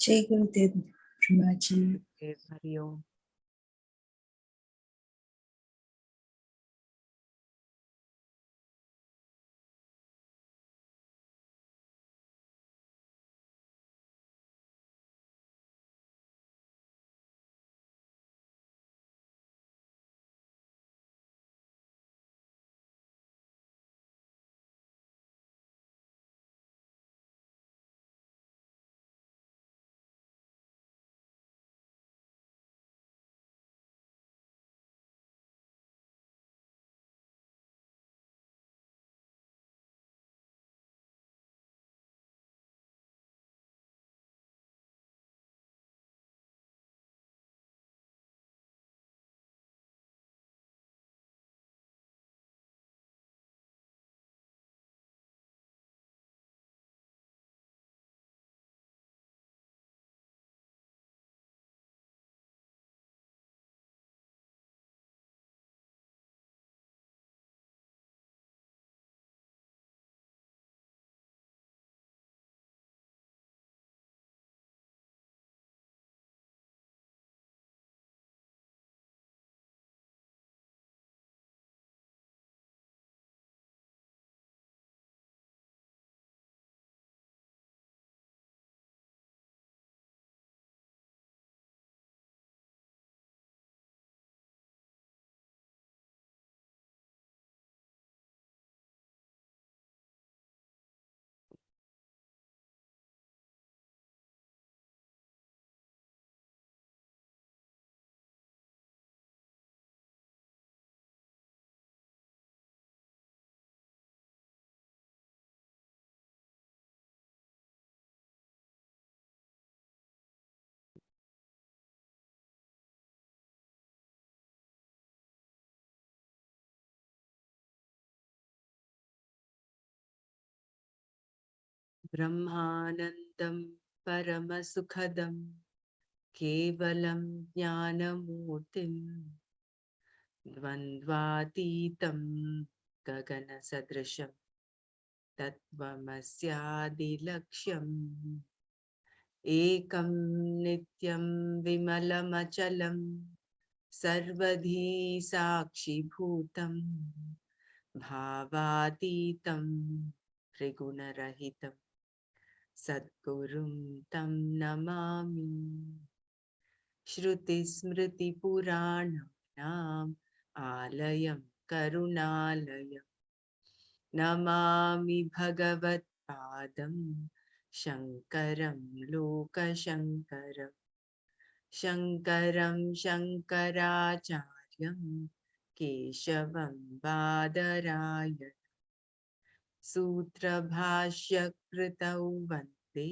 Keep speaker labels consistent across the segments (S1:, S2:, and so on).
S1: जय गुरुदेव ब्रह्मा जी।
S2: हरि ओम। ब्रह्मानन्दं परमसुखदं केवलं ज्ञानमूर्तिं द्वन्द्वातीतं गगनसदृशं तत्त्वमस्यादिलक्ष्यम् एकं नित्यं विमलमचलं सर्वधी साक्षिभूतं भावातीतं त्रिगुणरहितं सद्गुरुं तं नमामि। श्रुतिस्मृतिपुराणानाम् आलयं करुणालयं नमामि भगवत्पादं शङ्करं लोकशङ्करं शङ्करं शङ्कराचार्यं केशवं बादरायण सूत्रभाष्यकृतौ वन्दे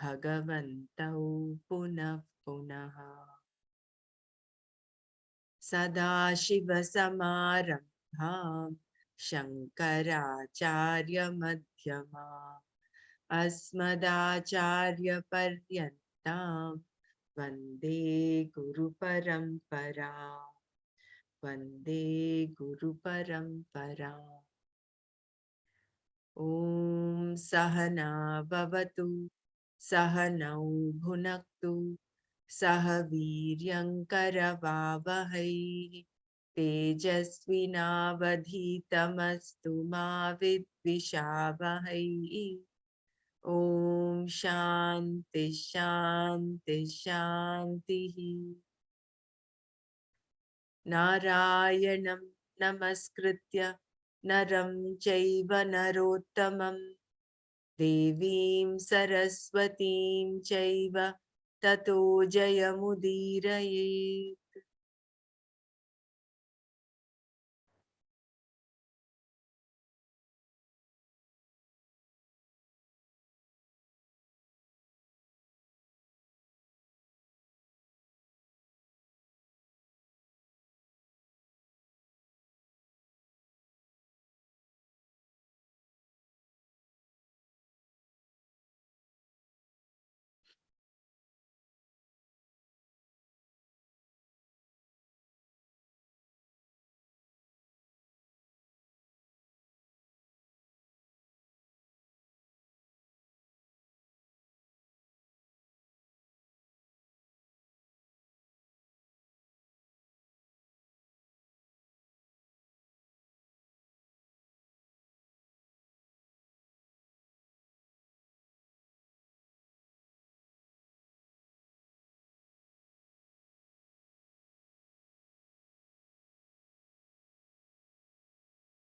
S2: भगवन्तौ पुनः पुनः। सदाशिवसमारम्भां शङ्कराचार्यमध्यमाम् अस्मदाचार्यपर्यन्तां वन्दे गुरुपरम्परा वन्दे गुरुपरम्परा। ॐ सहना भवतु सहनौ भुनक्तु सह वीर्यङ्करवावहै तेजस्विनावधीतमस्तु मा विद्विषावहै। ॐ शान्ति शान्ति शान्तिः। नारायणं नमस्कृत्य नरं चैव नरोत्तमं देवीं सरस्वतीं चैव ततो जयमुदीरये।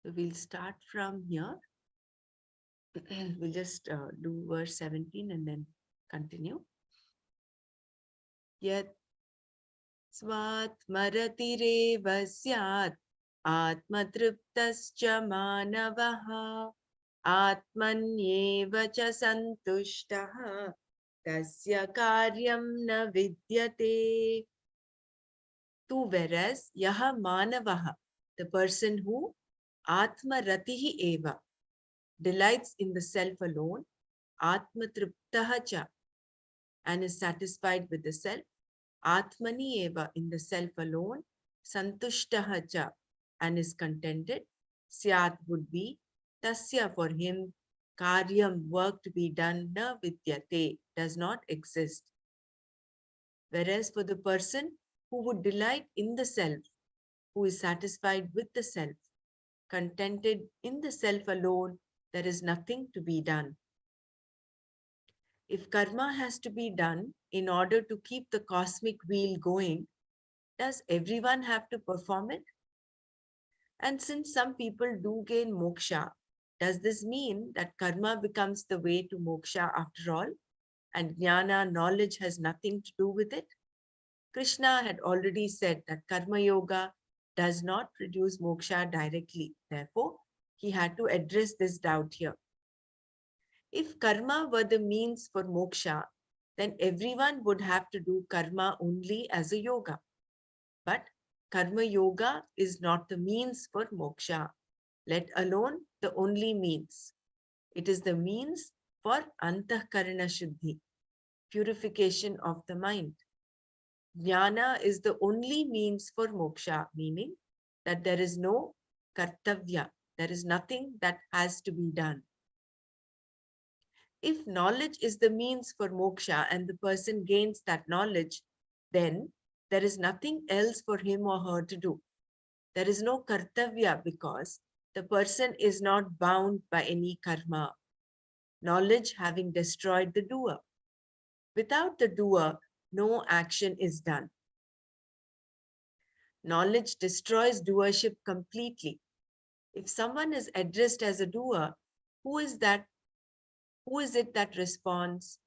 S2: So we'll start from here. We'll just do verse 17 and then continue. Yat स्वात्मरतिरेव स्यात् आत्मतृप्तश्च मानवः आत्मन्येव च सन्तुष्टः तस्य कार्यं न विद्यते. Tu, whereas yaha manavaha, the person who atmaratihi eva, delights in the self alone, atmatriptaha cha, and is satisfied with the self, atmani eva, in the self alone, santushtaha cha, and is contented, syat, would be, tasya, for him, karyam, work to be done, na vidyate, does not exist. Whereas for the person who would delight in the self, who is satisfied with the self, contented in the self alone, there is nothing to be done. If karma has to be done in order to keep the cosmic wheel going, does everyone have to perform it? And since some people do gain moksha, does this mean that karma becomes the way to moksha after all, and jnana, knowledge, has nothing to do with it? Krishna had already said that karma yoga does not produce moksha directly. Therefore, he had to address this doubt here. If karma were the means for moksha, then everyone would have to do karma only as a yoga. But karma yoga is not the means for moksha, let alone the only means. It is the means for antahkarana shuddhi, purification of the mind. Jnana is the only means for moksha, meaning that there is no kartavya, there is nothing that has to be done. If knowledge is the means for moksha and the person gains that knowledge, then there is nothing else for him or her to do. There is no kartavya because the person is not bound by any karma, knowledge having destroyed the doer. Without the doer, no action is done. Knowledge destroys doership completely. If someone is addressed as a doer, who is that? Who is it that responds?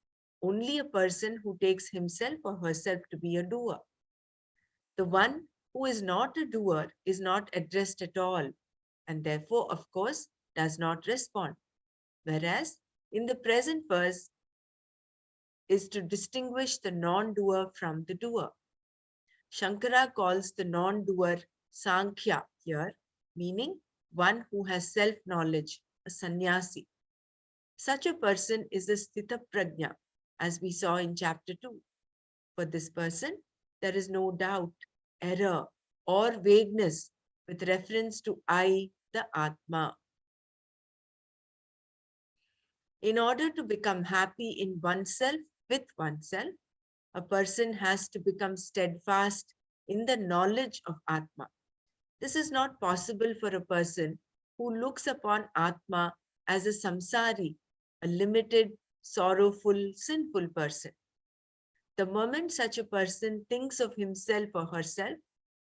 S2: Only a person who takes himself or herself to be a doer. The one who is not a doer is not addressed at all, and therefore, of course, does not respond. Whereas, in the present verse, is to distinguish the non-doer from the doer. Shankara calls the non-doer Sankhya here, meaning one who has self-knowledge, a sannyasi. Such a person is a sthita prajna, as we saw in chapter 2. For this person, there is no doubt, error, or vagueness with reference to I, the Atma. In order to become happy in oneself, with oneself, a person has to become steadfast in the knowledge of Atma. This is not possible for a person who looks upon Atma as a samsari, a limited, sorrowful, sinful person. The moment such a person thinks of himself or herself,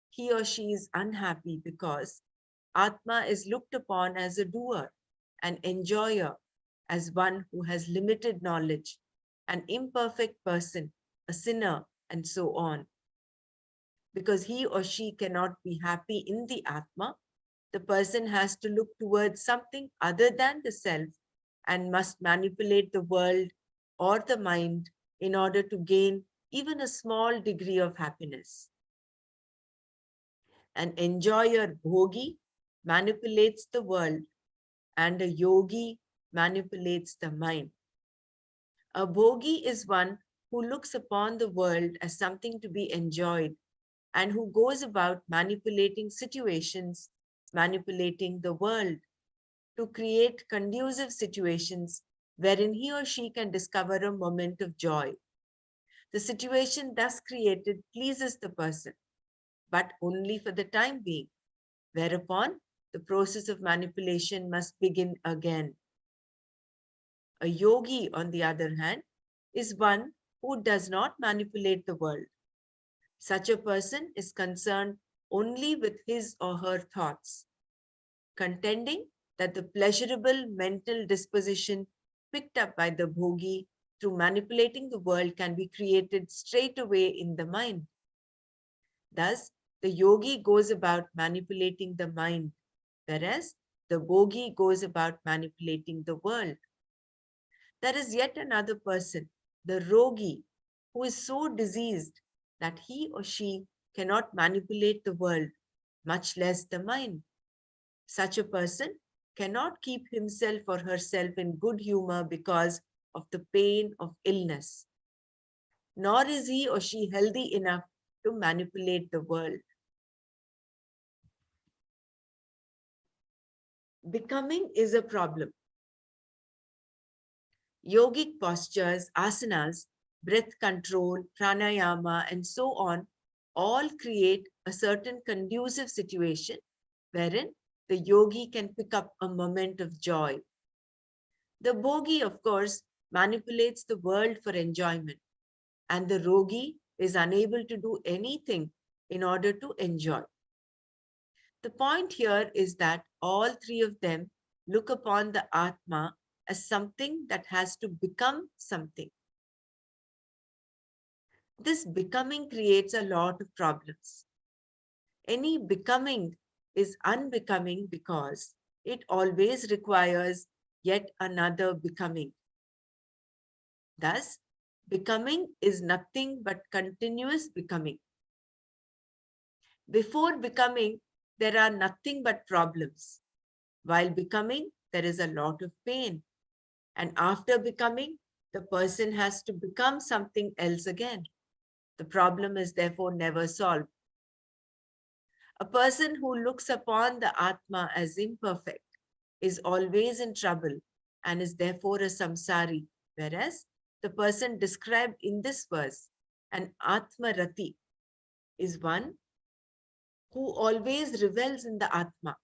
S2: he or she is unhappy because Atma is looked upon as a doer, an enjoyer, as one who has limited knowledge, an imperfect person, a sinner, and so on. Because he or she cannot be happy in the Atma, the person has to look towards something other than the self and must manipulate the world or the mind in order to gain even a small degree of happiness. An enjoyer, bhogi, manipulates the world, and a yogi manipulates the mind. A bhogi is one who looks upon the world as something to be enjoyed and who goes about manipulating situations, manipulating the world to create conducive situations wherein he or she can discover a moment of joy. The situation thus created pleases the person, but only for the time being, whereupon the process of manipulation must begin again. A yogi, on the other hand, is one who does not manipulate the world. Such a person is concerned only with his or her thoughts. contending that the pleasurable mental disposition picked up by the bhogi through manipulating the world can be created straight away in the mind. Thus, the yogi goes about manipulating the mind, whereas the bhogi goes about manipulating the world. There is yet another person, the rogi, who is so diseased that he or she cannot manipulate the world, much less the mind. Such a person cannot keep himself or herself in good humor because of the pain of illness, nor is he or she healthy enough to manipulate the world. Becoming is a problem. Yogic postures, asanas, breath control, pranayama, and so on all create a certain conducive situation wherein the yogi can pick up a moment of joy. The bhogi, of course, manipulates the world for enjoyment, and the rogi is unable to do anything in order to enjoy. The point here is that all three of them look upon the Atma as something that has to become something. This becoming creates a lot of problems. Any becoming is unbecoming because it always requires yet another becoming. Thus, becoming is nothing but continuous becoming. Before becoming, there are nothing but problems. While becoming, there is a lot of pain. And after becoming, the person has to become something else again. The problem is therefore never solved. A person who looks upon the Atma as imperfect is always in trouble and is therefore a samsari, whereas the person described in this verse, an Atma Rati, is one who always revels in the Atma.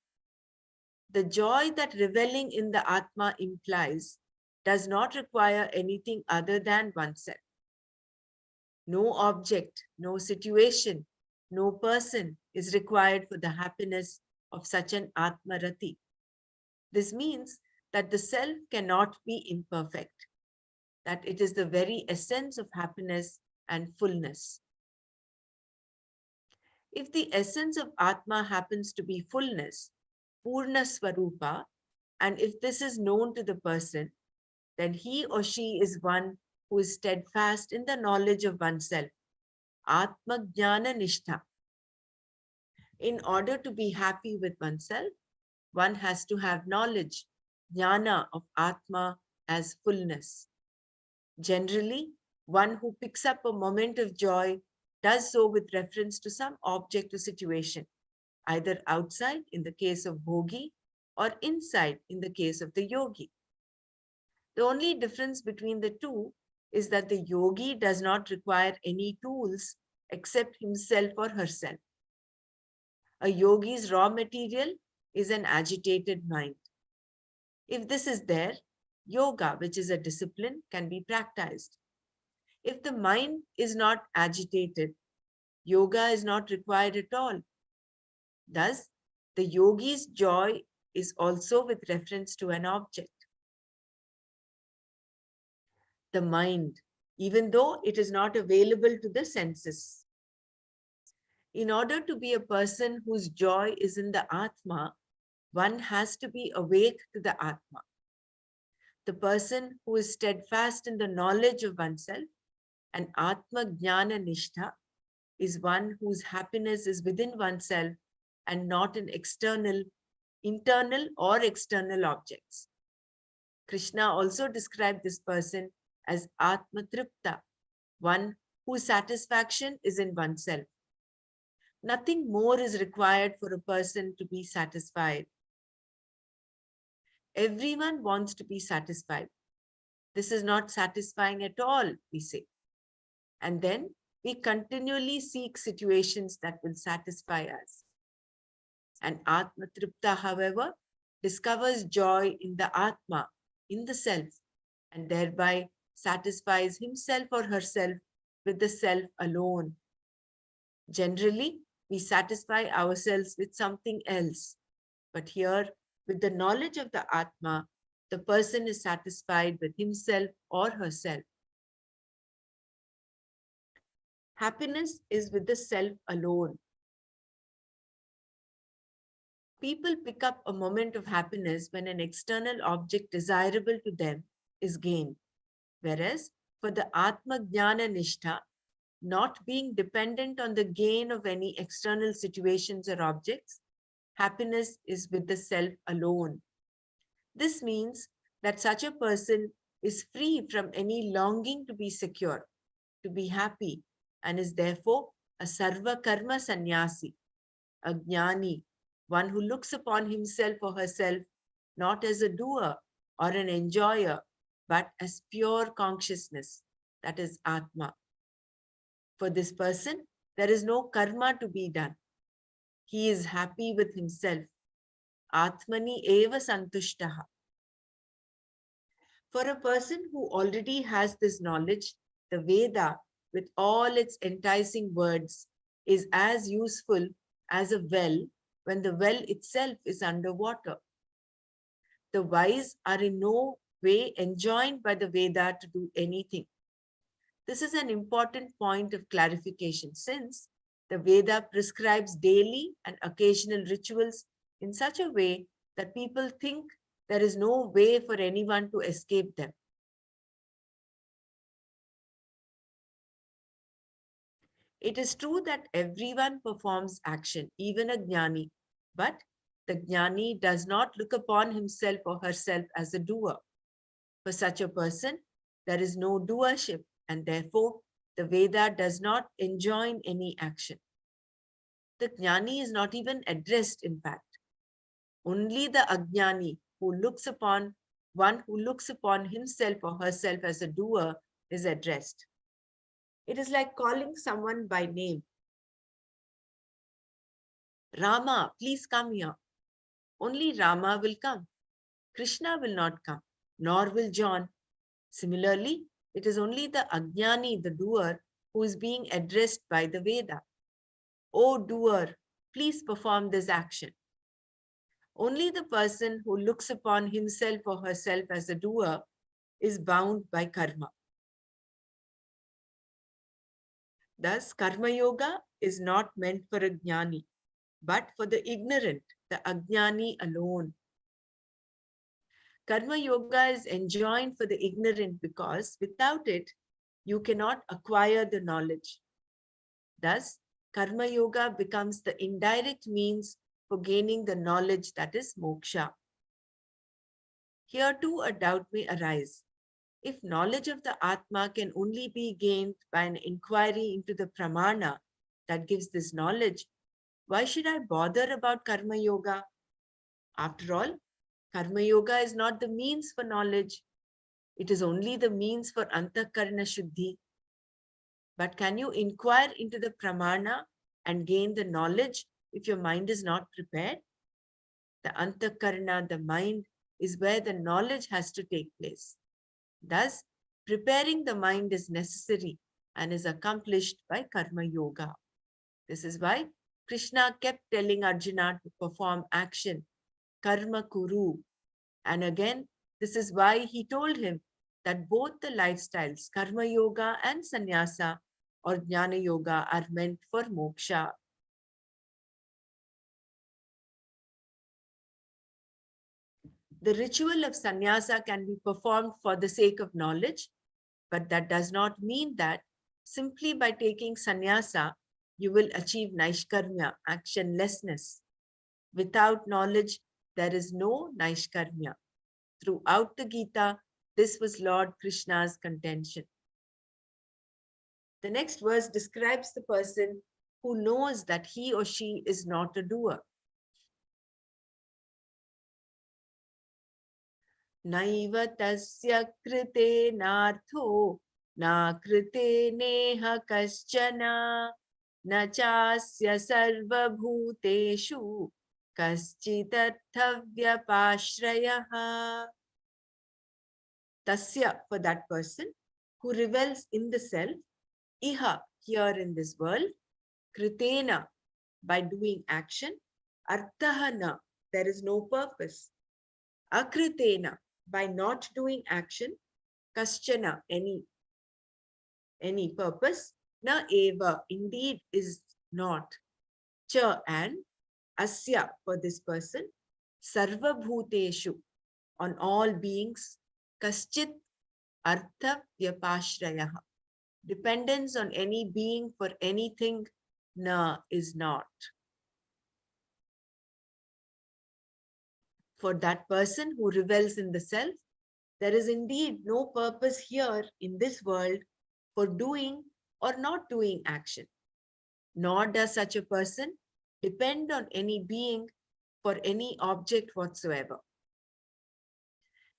S2: The joy that reveling in the Atma implies does not require anything other than oneself. No object, no situation, no person is required for the happiness of such an Atmarati. This means that the self cannot be imperfect, that it is the very essence of happiness and fullness. If the essence of Atma happens to be fullness, Purna Swarupa, and if this is known to the person, then he or she is one who is steadfast in the knowledge of oneself, Atma Jnana Nishtha. In order to be happy with oneself, one has to have knowledge, jnana of Atma as fullness. Generally, one who picks up a moment of joy does so with reference to some object or situation, either outside in the case of bhogi or inside in the case of the yogi. The only difference between the two is that the yogi does not require any tools except himself or herself. A yogi's raw material is an agitated mind. If this is there, yoga, which is a discipline, can be practiced. If the mind is not agitated, yoga is not required at all. Thus, the yogi's joy is also with reference to an object. The mind, even though it is not available to the senses. In order to be a person whose joy is in the Atma, one has to be awake to the Atma. The person who is steadfast in the knowledge of oneself, and Atma Jnana Nishtha, is one whose happiness is within oneself and not in internal or external objects. Krishna also described this person as Atma Tripta, one whose satisfaction is in oneself. Nothing more is required for a person to be satisfied. Everyone wants to be satisfied. This is not satisfying at all, we say. And then we continually seek situations that will satisfy us. And Atma Tripta, however, discovers joy in the Atma, in the self, and thereby satisfies himself or herself with the self alone. Generally, we satisfy ourselves with something else. But here, with the knowledge of the Atma, the person is satisfied with himself or herself. Happiness is with the self alone. People pick up a moment of happiness when an external object desirable to them is gained. Whereas for the Atma Jnana Nishtha, not being dependent on the gain of any external situations or objects, happiness is with the self alone. This means that such a person is free from any longing to be secure, to be happy, and is therefore a sarva karma sannyasi, a jnani, one who looks upon himself or herself not as a doer or an enjoyer, but as pure consciousness, that is Atma. For this person, there is no karma to be done. He is happy with himself. Atmani eva santushtaha. For a person who already has this knowledge, the Veda, with all its enticing words, is as useful as a well when the well itself is underwater. The wise are in no way enjoined by the Veda to do anything. This is an important point of clarification since the Veda prescribes daily and occasional rituals in such a way that people think there is no way for anyone to escape them. It is true that everyone performs action, even a jnani, but the jnani does not look upon himself or herself as a doer. For such a person, there is no doership, and therefore the Veda does not enjoin any action. The jnani is not even addressed, in fact. Only the ajnani who looks upon one who looks upon himself or herself as a doer is addressed. It is like calling someone by name. Rama, please come here. Only Rama will come. Krishna will not come, nor will John. Similarly, it is only the Ajnani, the doer, who is being addressed by the Veda. O doer, please perform this action. Only the person who looks upon himself or herself as a doer is bound by karma. Thus, karma yoga is not meant for a jnani, but for the ignorant, the ajnani alone. Karma yoga is enjoined for the ignorant because without it, you cannot acquire the knowledge. Thus, karma yoga becomes the indirect means for gaining the knowledge that is moksha. Here too a doubt may arise. If knowledge of the Atma can only be gained by an inquiry into the pramana that gives this knowledge, why should I bother about karma yoga? After all, karma yoga is not the means for knowledge. It is only the means for antakarna shuddhi. But can you inquire into the pramana and gain the knowledge if your mind is not prepared? The antakarna, the mind, is where the knowledge has to take place. Thus, preparing the mind is necessary and is accomplished by karma yoga. This is why Krishna kept telling Arjuna to perform action, karma kuru. And again, this is why he told him that both the lifestyles, karma yoga and sannyasa or jnana yoga, are meant for moksha. The ritual of sannyasa can be performed for the sake of knowledge, but that does not mean that simply by taking sannyasa, you will achieve naishkarmya, actionlessness. Without knowledge, there is no naishkarmya. Throughout the Gita, this was Lord Krishna's contention. The next verse describes the person who knows that he or she is not a doer. Naiva tasya krite nartho na krite neha kaschana na chasya sarva bhuteshu kaschitatthavyapashrayaha. Tasya, for that person who revels in the self, iha, here in this world, kritena, by doing action, arthahana, there is no purpose. Akritena, by not doing action, kaschana, any purpose, na eva, indeed is not, cha, and asya, for this person, sarva bhuteshu, on all beings, kaschit artha vyapashrayah, dependence on any being for anything, na, is not. For that person who revels in the self, there is indeed no purpose here in this world for doing or not doing action. Nor does such a person depend on any being for any object whatsoever.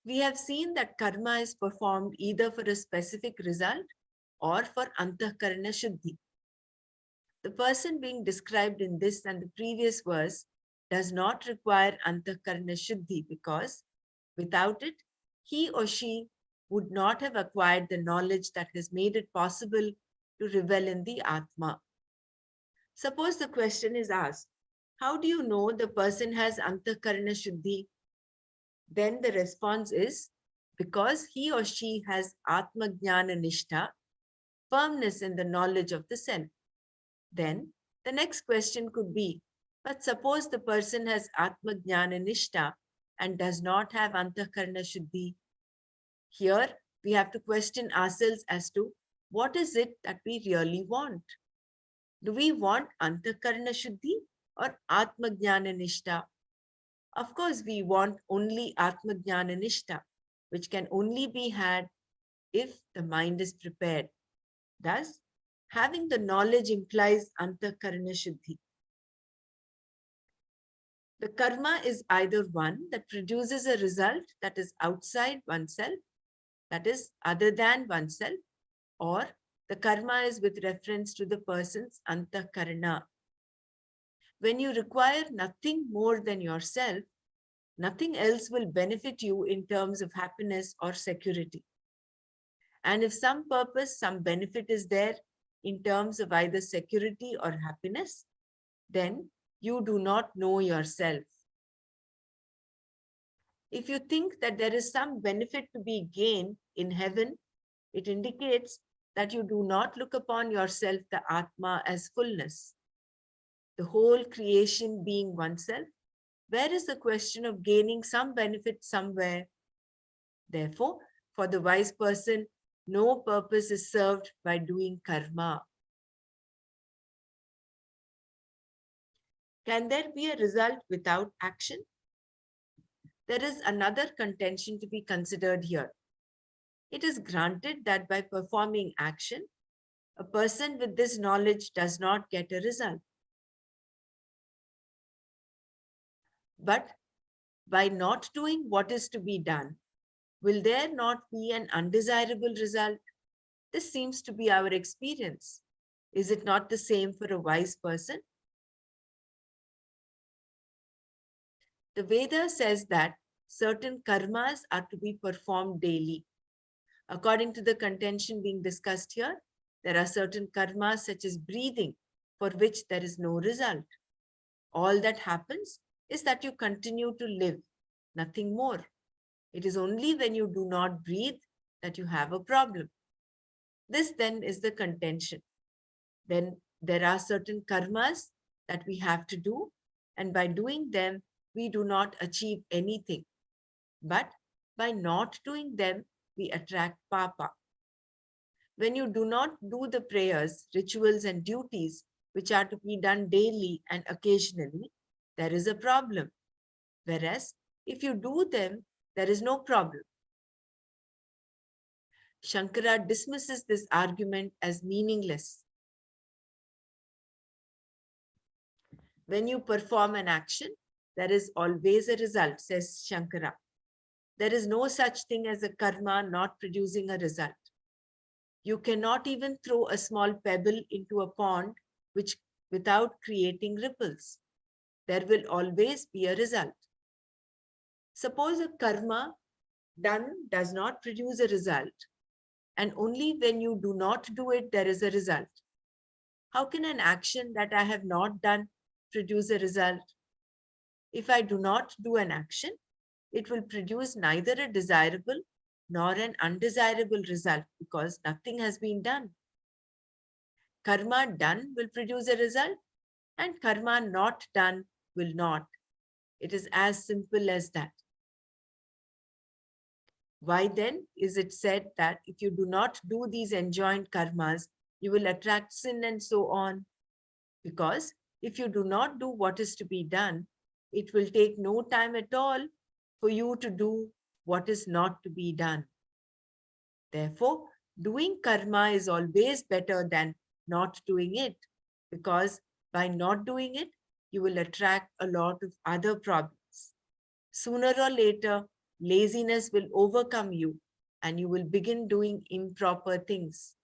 S2: We have seen that karma is performed either for a specific result or for antahkarana shuddhi. The person being described in this and the previous verse does not require antahkarana shuddhi because without it, he or she would not have acquired the knowledge that has made it possible to revel in the Atma. Suppose the question is asked, how do you know the person has antahkarana shuddhi? Then the response is, because he or she has Atma Jnana Nishtha, firmness in the knowledge of the self. Then the next question could be, but suppose the person has Atma Jnana Nishtha and does not have Antahkarana Shuddhi. Here we have to question ourselves as to what is it that we really want. Do we want Antahkarana Shuddhi or Atma Jnana Nishtha? Of course, we want only Atma Jnana Nishtha, which can only be had if the mind is prepared. Thus, having the knowledge implies Antahkarana Shuddhi. The karma is either one that produces a result that is outside oneself, that is other than oneself, or the karma is with reference to the person's antahkarana. When you require nothing more than yourself, nothing else will benefit you in terms of happiness or security. And if some purpose, some benefit is there in terms of either security or happiness, then you do not know yourself. If you think that there is some benefit to be gained in heaven, it indicates that you do not look upon yourself, the Atma, as fullness. The whole creation being oneself, where is the question of gaining some benefit somewhere? Therefore, for the wise person, no purpose is served by doing karma. Can there be a result without action? There is another contention to be considered here. It is granted that by performing action, a person with this knowledge does not get a result. But by not doing what is to be done, will there not be an undesirable result? This seems to be our experience. Is it not the same for a wise person? The Veda says that certain karmas are to be performed daily. According to the contention being discussed here, there are certain karmas such as breathing, for which there is no result. All that happens is that you continue to live, nothing more. It is only when you do not breathe that you have a problem. This then is the contention. Then there are certain karmas that we have to do, and by doing them, we do not achieve anything. But by not doing them, we attract papa. When you do not do the prayers, rituals, and duties which are to be done daily and occasionally, there is a problem. Whereas if you do them, there is no problem. Shankara dismisses this argument as meaningless. When you perform an action, there is always a result, says Shankara. There is no such thing as a karma not producing a result. You cannot even throw a small pebble into a pond without creating ripples. There will always be a result. Suppose a karma done does not produce a result, and only when you do not do it, there is a result. How can an action that I have not done produce a result? If I do not do an action, it will produce neither a desirable nor an undesirable result because nothing has been done. Karma done will produce a result and karma not done will not. It is as simple as that. Why then is it said that if you do not do these enjoined karmas, you will attract sin and so on? Because if you do not do what is to be done, it will take no time at all for you to do what is not to be done. Therefore, doing karma is always better than not doing it, because by not doing it, you will attract a lot of other problems. Sooner or later, laziness will overcome you and you will begin doing improper things.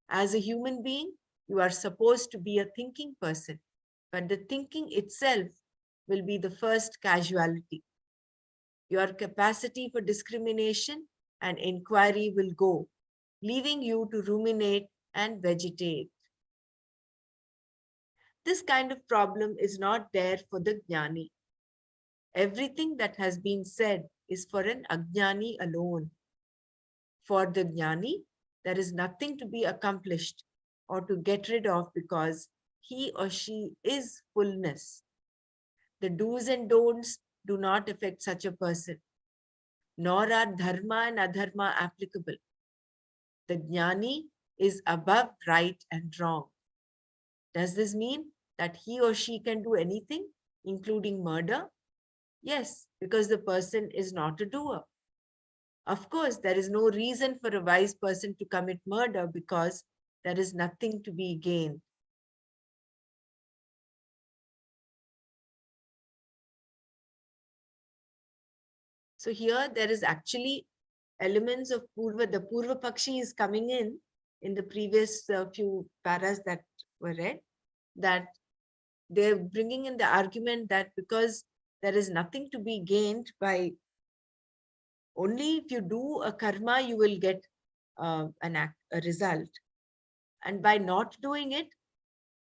S2: As a human being, you are supposed to be a thinking person, but the thinking itself will be the first casualty. Your capacity for discrimination and inquiry will go, leaving you to ruminate and vegetate. This kind of problem is not there for the jnani. Everything that has been said is for an ajnani alone. For the jnani, there is nothing to be accomplished or to get rid of because he or she is fullness. The do's and don'ts do not affect such a person, nor are dharma and adharma applicable. The jnani is above right and wrong. Does this mean that he or she can do anything, including murder? Yes, because the person is not a doer. Of course, there is no reason for a wise person to commit murder because there is nothing to be gained. So here there is actually elements of Purva. The Purva Pakshi is coming in the previous few paras that were read, that they're bringing in the argument that because there is nothing to be gained by, only if you do a karma, you will get a result. And by not doing it,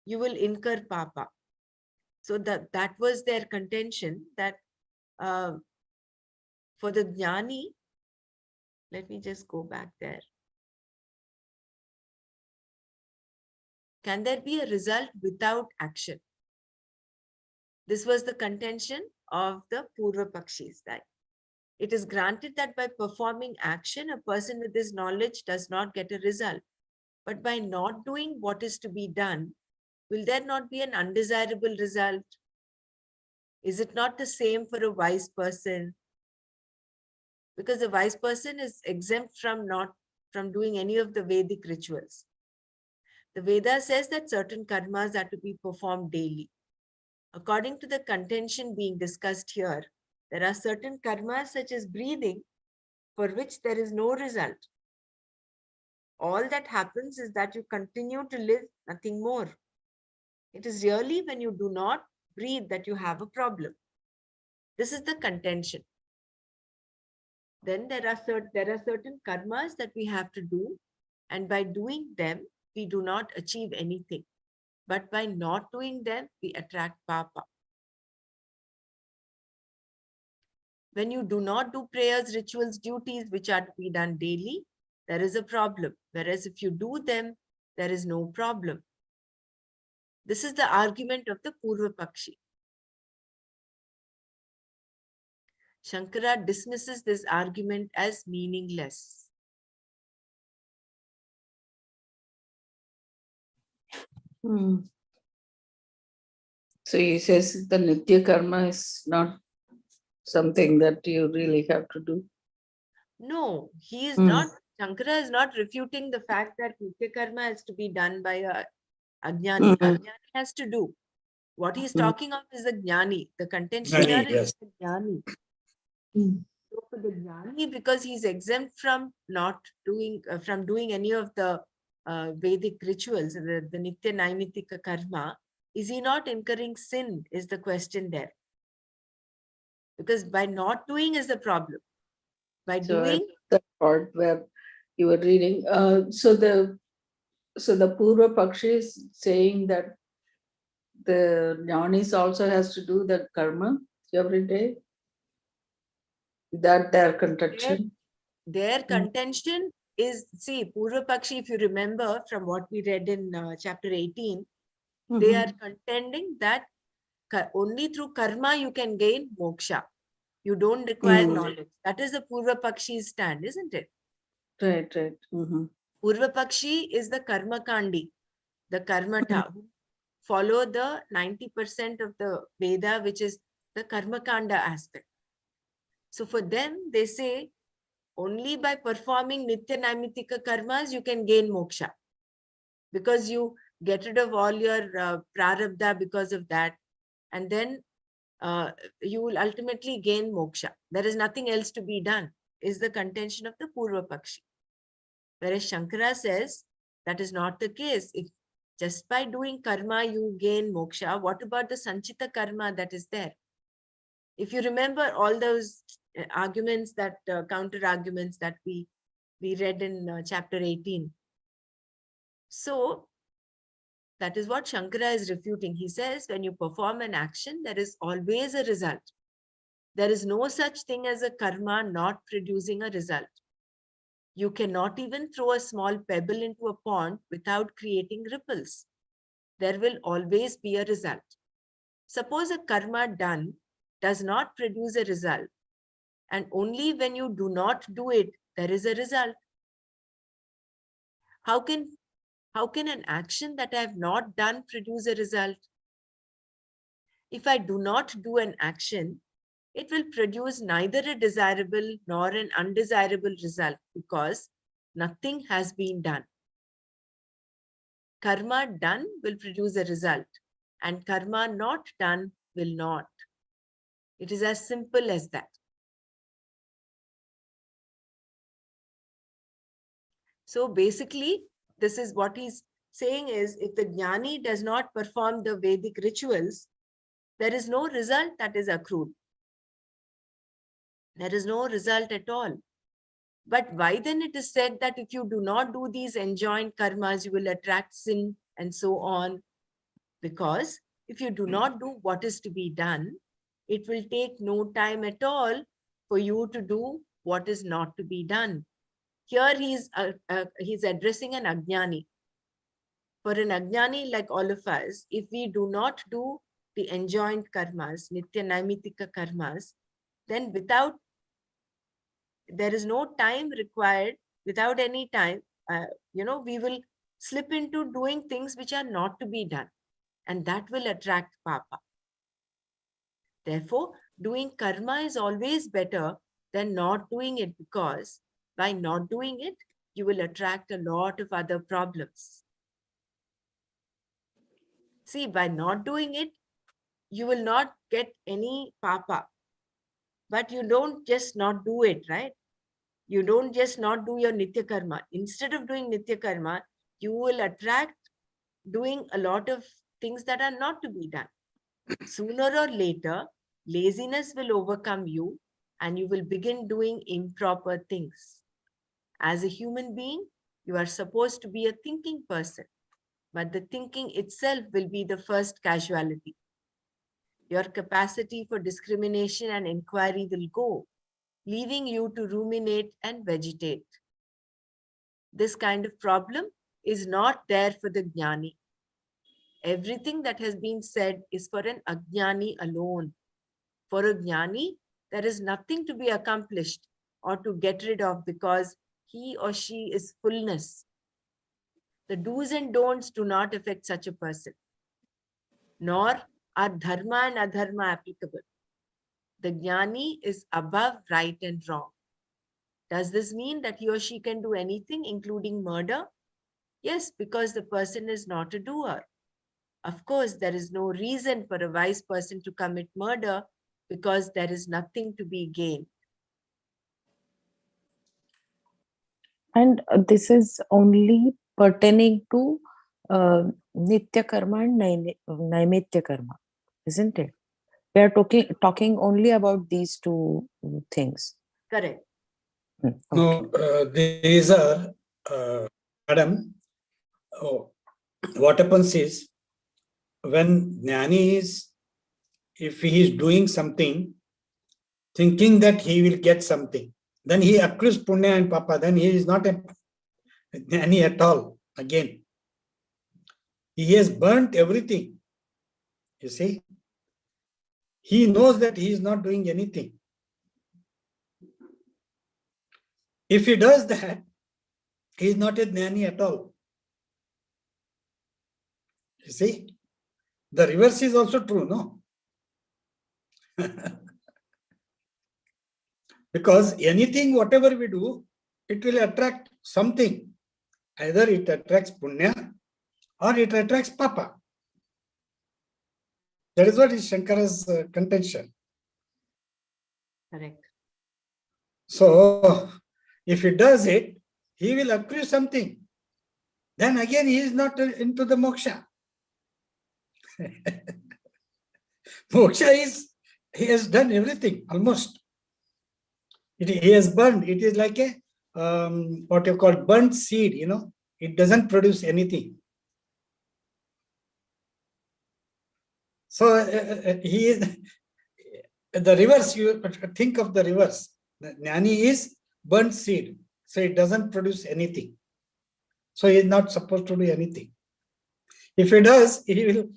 S2: you will incur papa. So that was their contention, that for the jnani, let me just go back there. Can there be a result without action? This was the contention of the Purva Pakshis, that it is granted that by performing action, a person with this knowledge does not get a result. But by not doing what is to be done, will there not be an undesirable result? Is it not the same for a wise person? Because the wise person is exempt from doing any of the Vedic rituals. The Veda says that certain karmas are to be performed daily. According to the contention being discussed here, there are certain karmas such as breathing for which there is no result. All that happens is that you continue to live, nothing more. It is really when you do not breathe that you have a problem. This is the contention. Then there are certain karmas that we have to do, and by doing them, we do not achieve anything. But by not doing them, we attract papa. When you do not do prayers, rituals, duties which are to be done daily, there is a problem. Whereas if you do them, there is no problem. This is the argument of the Purva Pakshi. Shankara dismisses this argument as meaningless.
S3: So he says the Nitya Karma is not something that you really have to do.
S2: No, he is not. Shankara is not refuting the fact that Nitya Karma has to be done by a Ajnani. Ajnani has to do. What he is talking of is the Jnani. The contention here is the Jnani. So for the Jnani, because he is exempt from not doing, from doing any of the Vedic rituals, the Nitya Naimitika Karma, is he not incurring sin is the question there. Because by not doing is the problem. By doing,
S3: that part where you were reading, so the Purva Pakshi is saying that the jnanis also has to do that karma every day? That their contention?
S2: Their contention is, see, Purva Pakshi, if you remember from what we read in chapter 18, they are contending that only through karma you can gain moksha. You don't require knowledge. That is the Purva Pakshi's stand, isn't it?
S3: Right.
S2: Purva Pakshi is the karma kandi, the karmata, who follow the 90% of the Veda, which is the karma kanda aspect. So for them, they say only by performing nitya naimitika karmas you can gain moksha, because you get rid of all your prarabdha because of that, and then you will ultimately gain moksha. There is nothing else to be done, is the contention of the Purva Pakshi. Whereas Shankara says that is not the case. If just by doing karma you gain moksha, what about the sanchita karma that is there? If you remember all those arguments, that counter arguments that we read in chapter 18. So that is what Shankara is refuting. He says when you perform an action, there is always a result. There is no such thing as a karma not producing a result. You cannot even throw a small pebble into a pond without creating ripples. There will always be a result. Suppose a karma done does not produce a result, and only when you do not do it, there is a result. How can an action that I have not done produce a result? If I do not do an action, it will produce neither a desirable nor an undesirable result, because nothing has been done. Karma done will produce a result, and karma not done will not. It is as simple as that. So basically, this is what he's saying is, if the jnani does not perform the Vedic rituals, there is no result that is accrued. There is no result at all. But why then it is said that if you do not do these enjoined karmas, you will attract sin and so on? Because if you do not do what is to be done, it will take no time at all for you to do what is not to be done. Here he's addressing an ajnani. For an ajnani like all of us, if we do not do the enjoined karmas, nitya naimitika karmas, then there is no time required, without any time, we will slip into doing things which are not to be done, and that will attract papa. Therefore, doing karma is always better than not doing it, because by not doing it, you will attract a lot of other problems. See, by not doing it, you will not get any papa. But you don't just not do it, right? You don't just not do your nitya karma. Instead of doing nitya karma, you will attract doing a lot of things that are not to be done. Sooner or later, laziness will overcome you and you will begin doing improper things. As a human being, you are supposed to be a thinking person, but the thinking itself will be the first casualty. Your capacity for discrimination and inquiry will go, leaving you to ruminate and vegetate. This kind of problem is not there for the jnani. Everything that has been said is for an ajnani alone. For a jnani, there is nothing to be accomplished or to get rid of, because he or she is fullness. The do's and don'ts do not affect such a person, nor are dharma and adharma applicable. The jnani is above right and wrong. Does this mean that he or she can do anything, including murder? Yes, because the person is not a doer. Of course, there is no reason for a wise person to commit murder, because there is nothing to be gained.
S4: And this is only pertaining to Nitya Karma and Naimitya Karma, isn't it? We are talking only about these two things.
S2: Correct.
S4: Okay.
S5: No, these are, madam, what happens is, when Jnani is, if he is doing something, thinking that he will get something, then he accrues punya and papa, then he is not a Jnani at all again. He has burnt everything. You see? He knows that he is not doing anything. If he does that, he is not a Jnani at all. You see? The reverse is also true, no? Because anything, whatever we do, it will attract something. Either it attracts punya or it attracts papa. That is what is Shankara's contention.
S2: Correct.
S5: So, if he does it, he will accrue something. Then again, he is not into the moksha. Moksha is, he has done everything almost. He has burned. It is like a, what you call burnt seed, you know. It doesn't produce anything. So he is, the reverse, you think of the reverse. The Jnani is burnt seed. So it doesn't produce anything. So he is not supposed to do anything. If he does, he will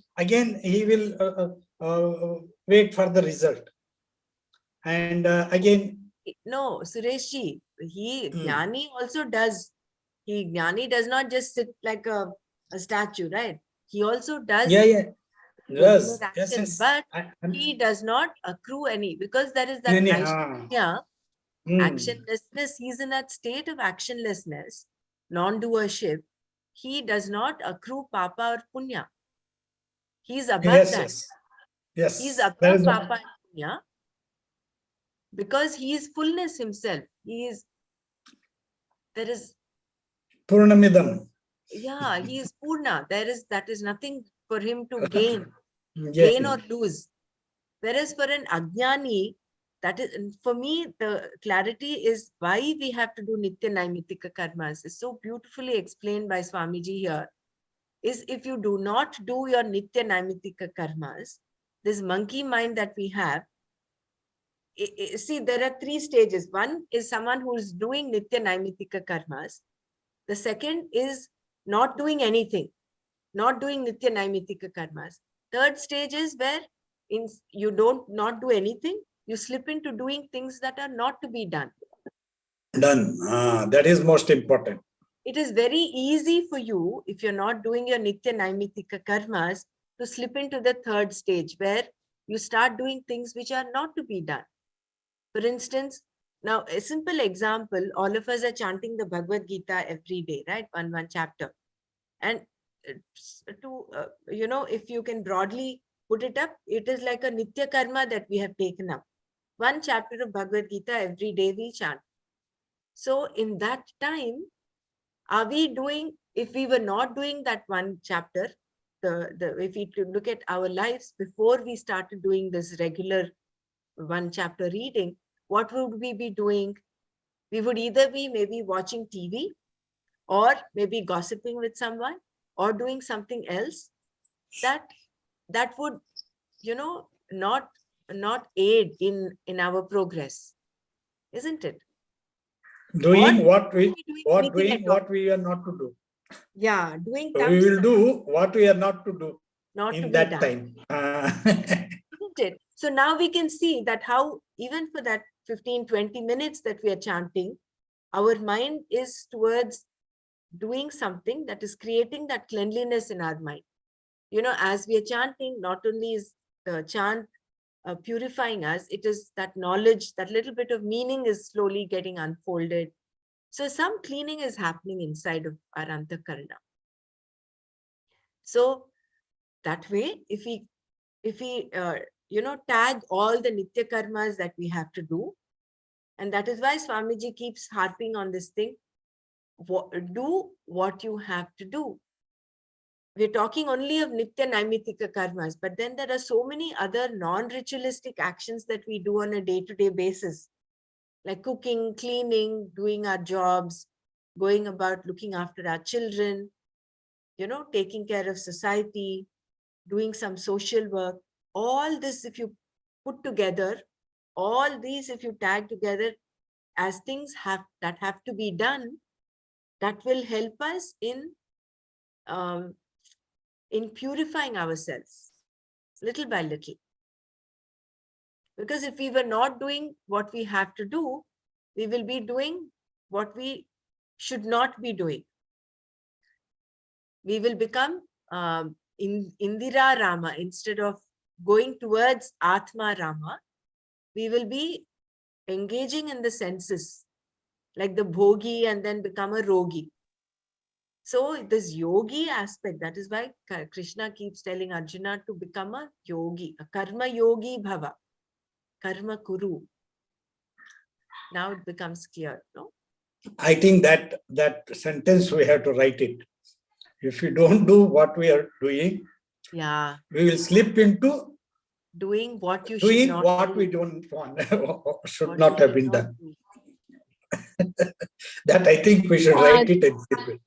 S5: wait for the result. And again,
S2: No, Sureshji, Jnani also does. Jnani does not just sit like a statue, right? He also does
S5: yes,
S2: regular
S5: yes,
S2: actions,
S5: yes.
S2: but he does not accrue any, because there is that
S5: Any,
S2: Naishya, actionlessness. He's in that state of actionlessness, non-doership. He does not accrue papa or punya. He's above
S5: yes,
S2: that.
S5: yes, yes.
S2: He's
S5: That
S2: above
S5: is
S2: papa and punya, because he is fullness himself. There is,
S5: Purnamidam.
S2: yeah, he is Purna. That is nothing for him to gain
S5: Yeah.
S2: or lose. Whereas for an Ajnani, that is, for me, the clarity is why we have to do Nitya Naimitika karmas. It's so beautifully explained by Swamiji here. Is if you do not do your Nitya Naimitika karmas, this monkey mind that we have, see, there are three stages. One is someone who is doing Nitya Naimitika karmas. The second is not doing anything, not doing Nitya Naimitika karmas. Third stage is where you don't not do anything, you slip into doing things that are not to be done.
S5: Done. That is most important.
S2: It is very easy for you, if you're not doing your Nitya Naimitika karmas, to slip into the third stage where you start doing things which are not to be done. For instance, now a simple example, all of us are chanting the Bhagavad Gita every day, right? One chapter. And if you can broadly put it up, it is like a Nitya Karma that we have taken up. One chapter of Bhagavad Gita every day we chant. So in that time, are we doing, if we were not doing that one chapter, if we look at our lives before we started doing this regular one chapter reading, what would we be doing? We would either be maybe watching TV or maybe gossiping with someone or doing something else that would, not aid in our progress, isn't it?
S5: Doing what we are not to do.
S2: Yeah, doing
S5: So we will do what we are not to do
S2: not
S5: in
S2: to be
S5: that
S2: done.
S5: time.
S2: Isn't it? So now we can see that how even for that 15-20 minutes that we are chanting, our mind is towards doing something that is creating that cleanliness in our mind. As we are chanting, not only is the chant purifying us, it is that knowledge, that little bit of meaning is slowly getting unfolded. So some cleaning is happening inside of our antakarna. So that way, if we tag all the nitya karmas that we have to do, and that is why Swamiji keeps harping on this thing, do what you have to do. We're talking only of nitya naimitika karmas, but then there are so many other non-ritualistic actions that we do on a day-to-day basis, like cooking, cleaning, doing our jobs, going about looking after our children, taking care of society, doing some social work, all this, if you put together, all these, if you tag together as things that have to be done, that will help us um, in purifying ourselves little by little. Because if we were not doing what we have to do, we will be doing what we should not be doing. We will become Indira Rama. Instead of going towards Atma Rama, we will be engaging in the senses, like the bhogi, and then become a rogi. So this yogi aspect, that is why Krishna keeps telling Arjuna to become a yogi, a karma yogi bhava, karma kuru. Now it becomes clear, no?
S5: I think that sentence we have to write it. If we don't do what we are doing,
S2: Yeah,
S5: we will slip into
S2: doing what you should
S5: doing
S2: not
S5: what
S2: do,
S5: we don't want or should
S2: what
S5: not
S2: you
S5: have
S2: should
S5: been
S2: not
S5: done.
S2: do.
S5: That I think we should write it and slip it.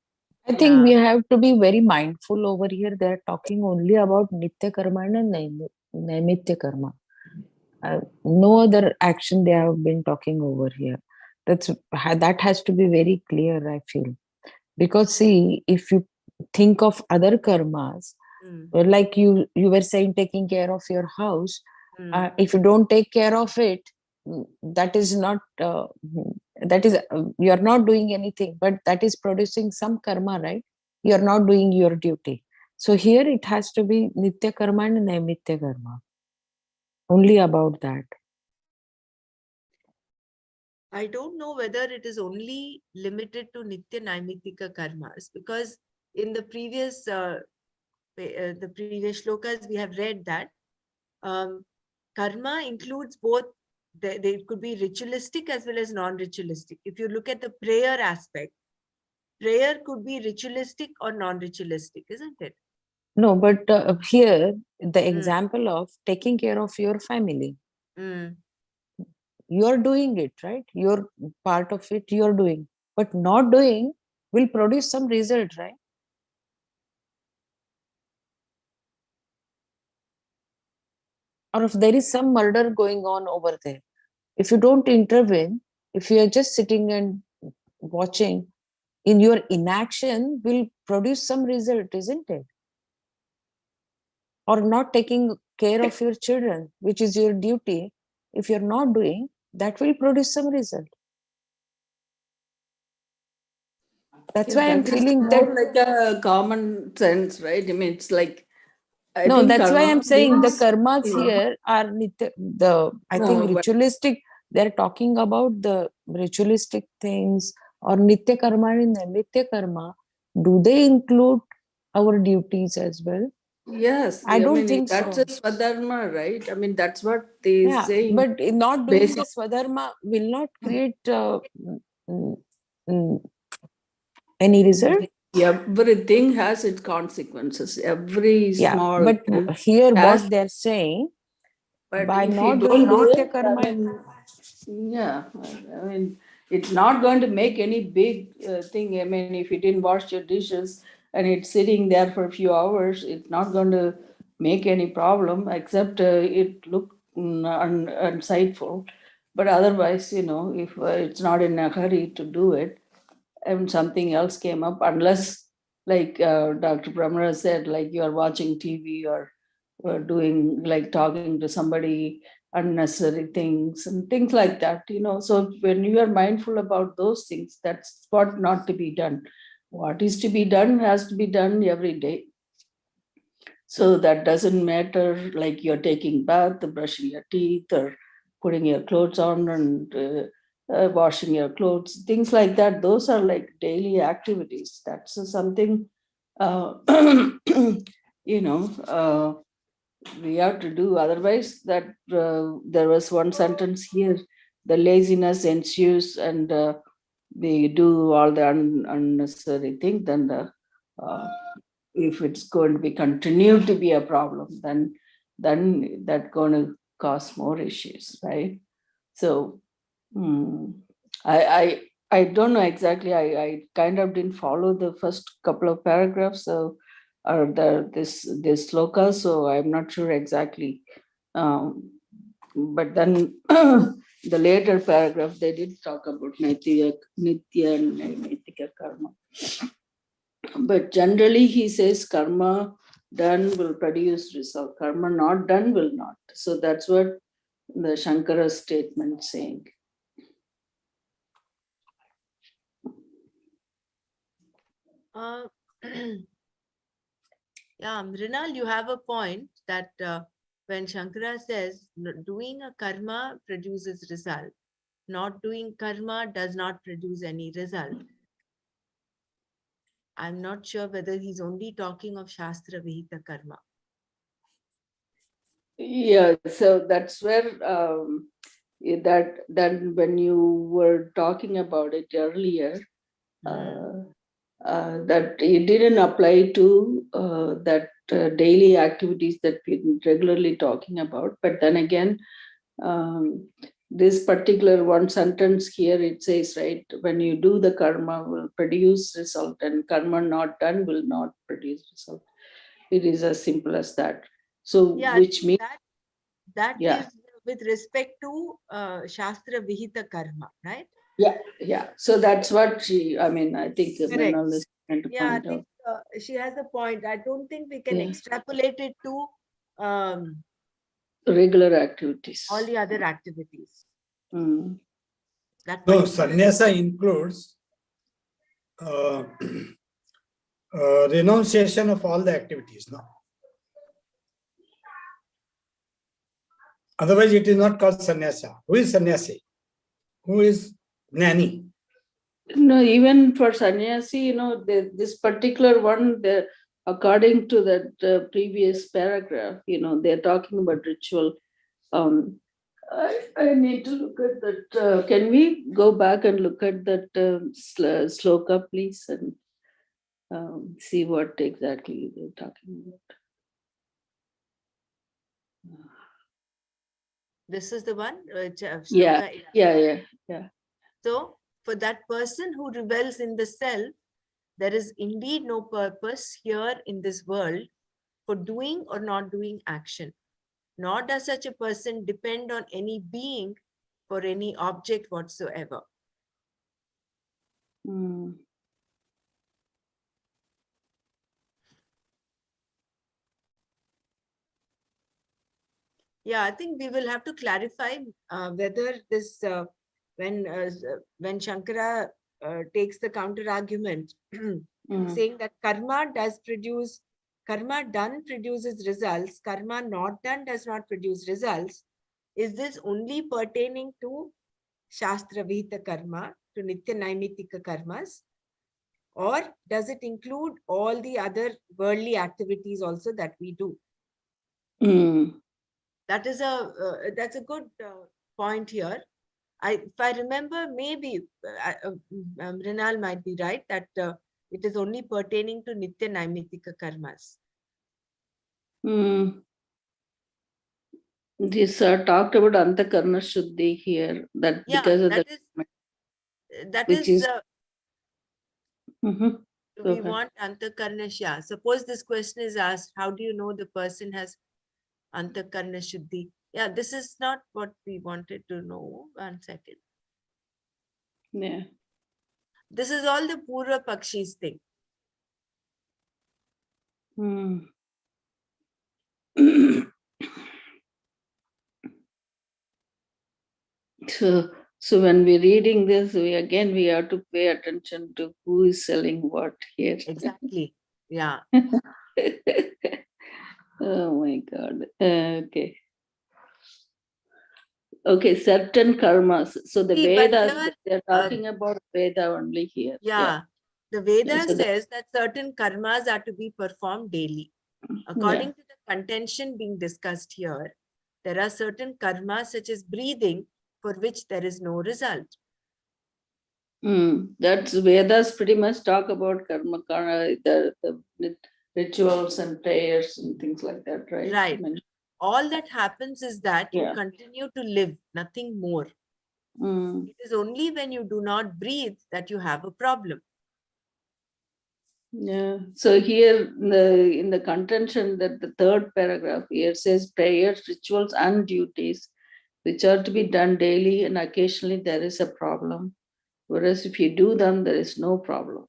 S4: I think we
S2: Yeah.
S4: have to be very mindful over here. They're talking only about Nitya Karma and Naimitya Karma. No other action they have been talking over here. That has to be very clear, I feel. Because see, if you think of other karmas,
S2: Mm,
S4: like you were saying, taking care of your house,
S2: mm.
S4: if you don't take care of it, that is not that is you are not doing anything, but that is producing some karma, right? You are not doing your duty. So here it has to be Nitya Karma and Naimitya Karma, only about that.
S2: I don't know whether it is only limited to Nitya Naimitika karmas, because in the previous shlokas we have read that karma includes both. They could be ritualistic as well as non-ritualistic. If you look at the prayer aspect, prayer could be ritualistic or non-ritualistic, isn't it?
S4: No, but here the
S2: Mm,
S4: example of taking care of your family,
S2: mm.
S4: you're doing it, right? You're part of it, you're doing, but not doing will produce some result, right? Or if there is some murder going on over there, if you don't intervene, if you are just sitting and watching, in your inaction will produce some result, isn't it? Or not taking care of your children, which is your duty, if you're not doing, that will produce some result. That's
S3: Yeah,
S4: why I'm
S3: that is
S4: feeling that
S3: more like a common sense, right? I mean, it's like, I
S4: no,
S3: think
S4: that's why
S3: karma
S4: I'm saying the
S3: means,
S4: karmas
S3: you know,
S4: here are I think
S3: no, but
S4: ritualistic. They're talking about the ritualistic things or nitya karma and nitya karma. Do they include our duties as well?
S3: yes,
S4: I
S3: I
S4: don't
S3: mean,
S4: think
S3: that's a
S4: so.
S3: swadharma, right? I mean, that's what they
S4: Yeah,
S3: saying.
S4: but in not doing
S3: Basic,
S4: the swadharma will not create mm, mm, any result.
S3: everything has its consequences. Every
S4: Yeah,
S3: small
S4: but
S3: thing
S4: here
S3: has,
S4: what they're saying,
S3: but
S4: by
S3: if you
S4: not
S3: don't
S4: doing
S3: do
S4: nitya
S3: it, I
S4: karma.
S3: mean, yeah, I mean, it's not going to make any big thing. I mean, if you didn't wash your dishes and it's sitting there for a few hours, it's not going to make any problem, except it look unsightful. But otherwise, you know, if it's not in a hurry to do it, and something else came up, unless, like Dr. Brahmara said, like you are watching TV or doing, like talking to somebody, unnecessary things and things like that, you know. So when you are mindful about those things, that's what not to be done. What is to be done has to be done every day. So that doesn't matter, like you're taking bath, brushing your teeth, or putting your clothes on and washing your clothes, things like that. Those are like daily activities. That's something, uh, you know, we have to do. Otherwise, that there was one sentence here: the laziness ensues, and we do all the unnecessary thing. Then uh, if it's going to be continued to be a problem, then that's going to cause more issues, right? So I, I I don't know exactly. I kind of didn't follow the first couple of paragraphs, so or this sloka, so I'm not sure exactly. But then the later paragraph, they did talk about nitya and naitika karma. But generally, he says karma done will produce result. Karma not done will not. So that's what the Shankara statement saying.
S2: Uh, yeah, Mrinal, you have a point that when Shankara says doing a karma produces result, not doing karma does not produce any result. I'm not sure whether he's only talking of Shastra Vihita karma.
S3: Yeah, so that's where that when you were talking about it earlier, that it didn't apply to that daily activities that we're regularly talking about. But then again, this particular one sentence here, it says, right, when you do the karma will produce result, and karma not done will not produce result. It is as simple as that. So
S2: Yeah,
S3: which means,
S2: that
S3: yeah,
S2: is with respect to Shastra Vihita karma, right?
S3: yeah. So that's what I mean, I think
S2: Correct.
S3: Mrinal is trying to
S2: Yeah, I
S3: point
S2: think
S3: out.
S2: she has a point. I don't think we can
S3: Yeah.
S2: extrapolate it to
S3: Regular activities.
S2: all the other activities.
S3: Mm.
S2: That
S5: No,
S2: particular.
S5: sannyasa includes renunciation of all the activities. No, otherwise it is not called sannyasa. Who is sannyasi? Who is jnani?
S3: No, even for sannyasi, this particular one, according to that previous paragraph, they're talking about ritual. I need to look at that. Can we go back and look at that sloka, please, and see what exactly they're talking about?
S2: This is the one.
S3: Yeah.
S2: So, for that person who rebels in the self, there is indeed no purpose here in this world for doing or not doing action. Nor does such a person depend on any being for any object whatsoever.
S3: Mm.
S2: Yeah, I think we will have to clarify whether this, when Shankara takes the counter argument, saying that karma done produces results, karma not done does not produce results. Is this only pertaining to Shastra Vihita karma, to Nitya Naimitika karmas? Or does it include all the other worldly activities also that we do?
S3: Mm.
S2: That's a good point here. If I remember, maybe Rinal might be right that it is only pertaining to Nitya Naimitika karmas.
S3: Mm. This talked about Antakarna Shuddhi here, that
S2: Yeah,
S3: because of
S2: that
S3: which
S2: is
S3: is Mhm.
S2: we want Antakarna Shya. Suppose this question is asked, how do you know the person has Antakarna Shuddhi? Yeah, this is not what we wanted to know. 1 second.
S3: Yeah.
S2: This is all the Purva Pakshi's thing.
S3: Mm. So when we're reading this, we have to pay attention to who is selling what here.
S2: Exactly. Yeah.
S3: Oh my God. Okay. Okay, certain karmas. So the
S2: See, but
S3: Vedas,
S2: here,
S3: they're talking about Veda only here.
S2: yeah, the Veda
S3: So
S2: says that certain karmas are to be performed daily. According to the contention being discussed here, there are certain karmas such as breathing for which there is no result.
S3: That's Vedas pretty much talk about karma, the rituals and prayers and things like that, right?
S2: Right. All that happens is that you
S3: Yeah.
S2: continue to live, nothing more. It is only when you do not breathe that you have a problem.
S3: Yeah. So here in the contention that the third paragraph here says prayers, rituals, and duties which are to be done daily and occasionally there is a problem. Whereas if you do them, there is no problem.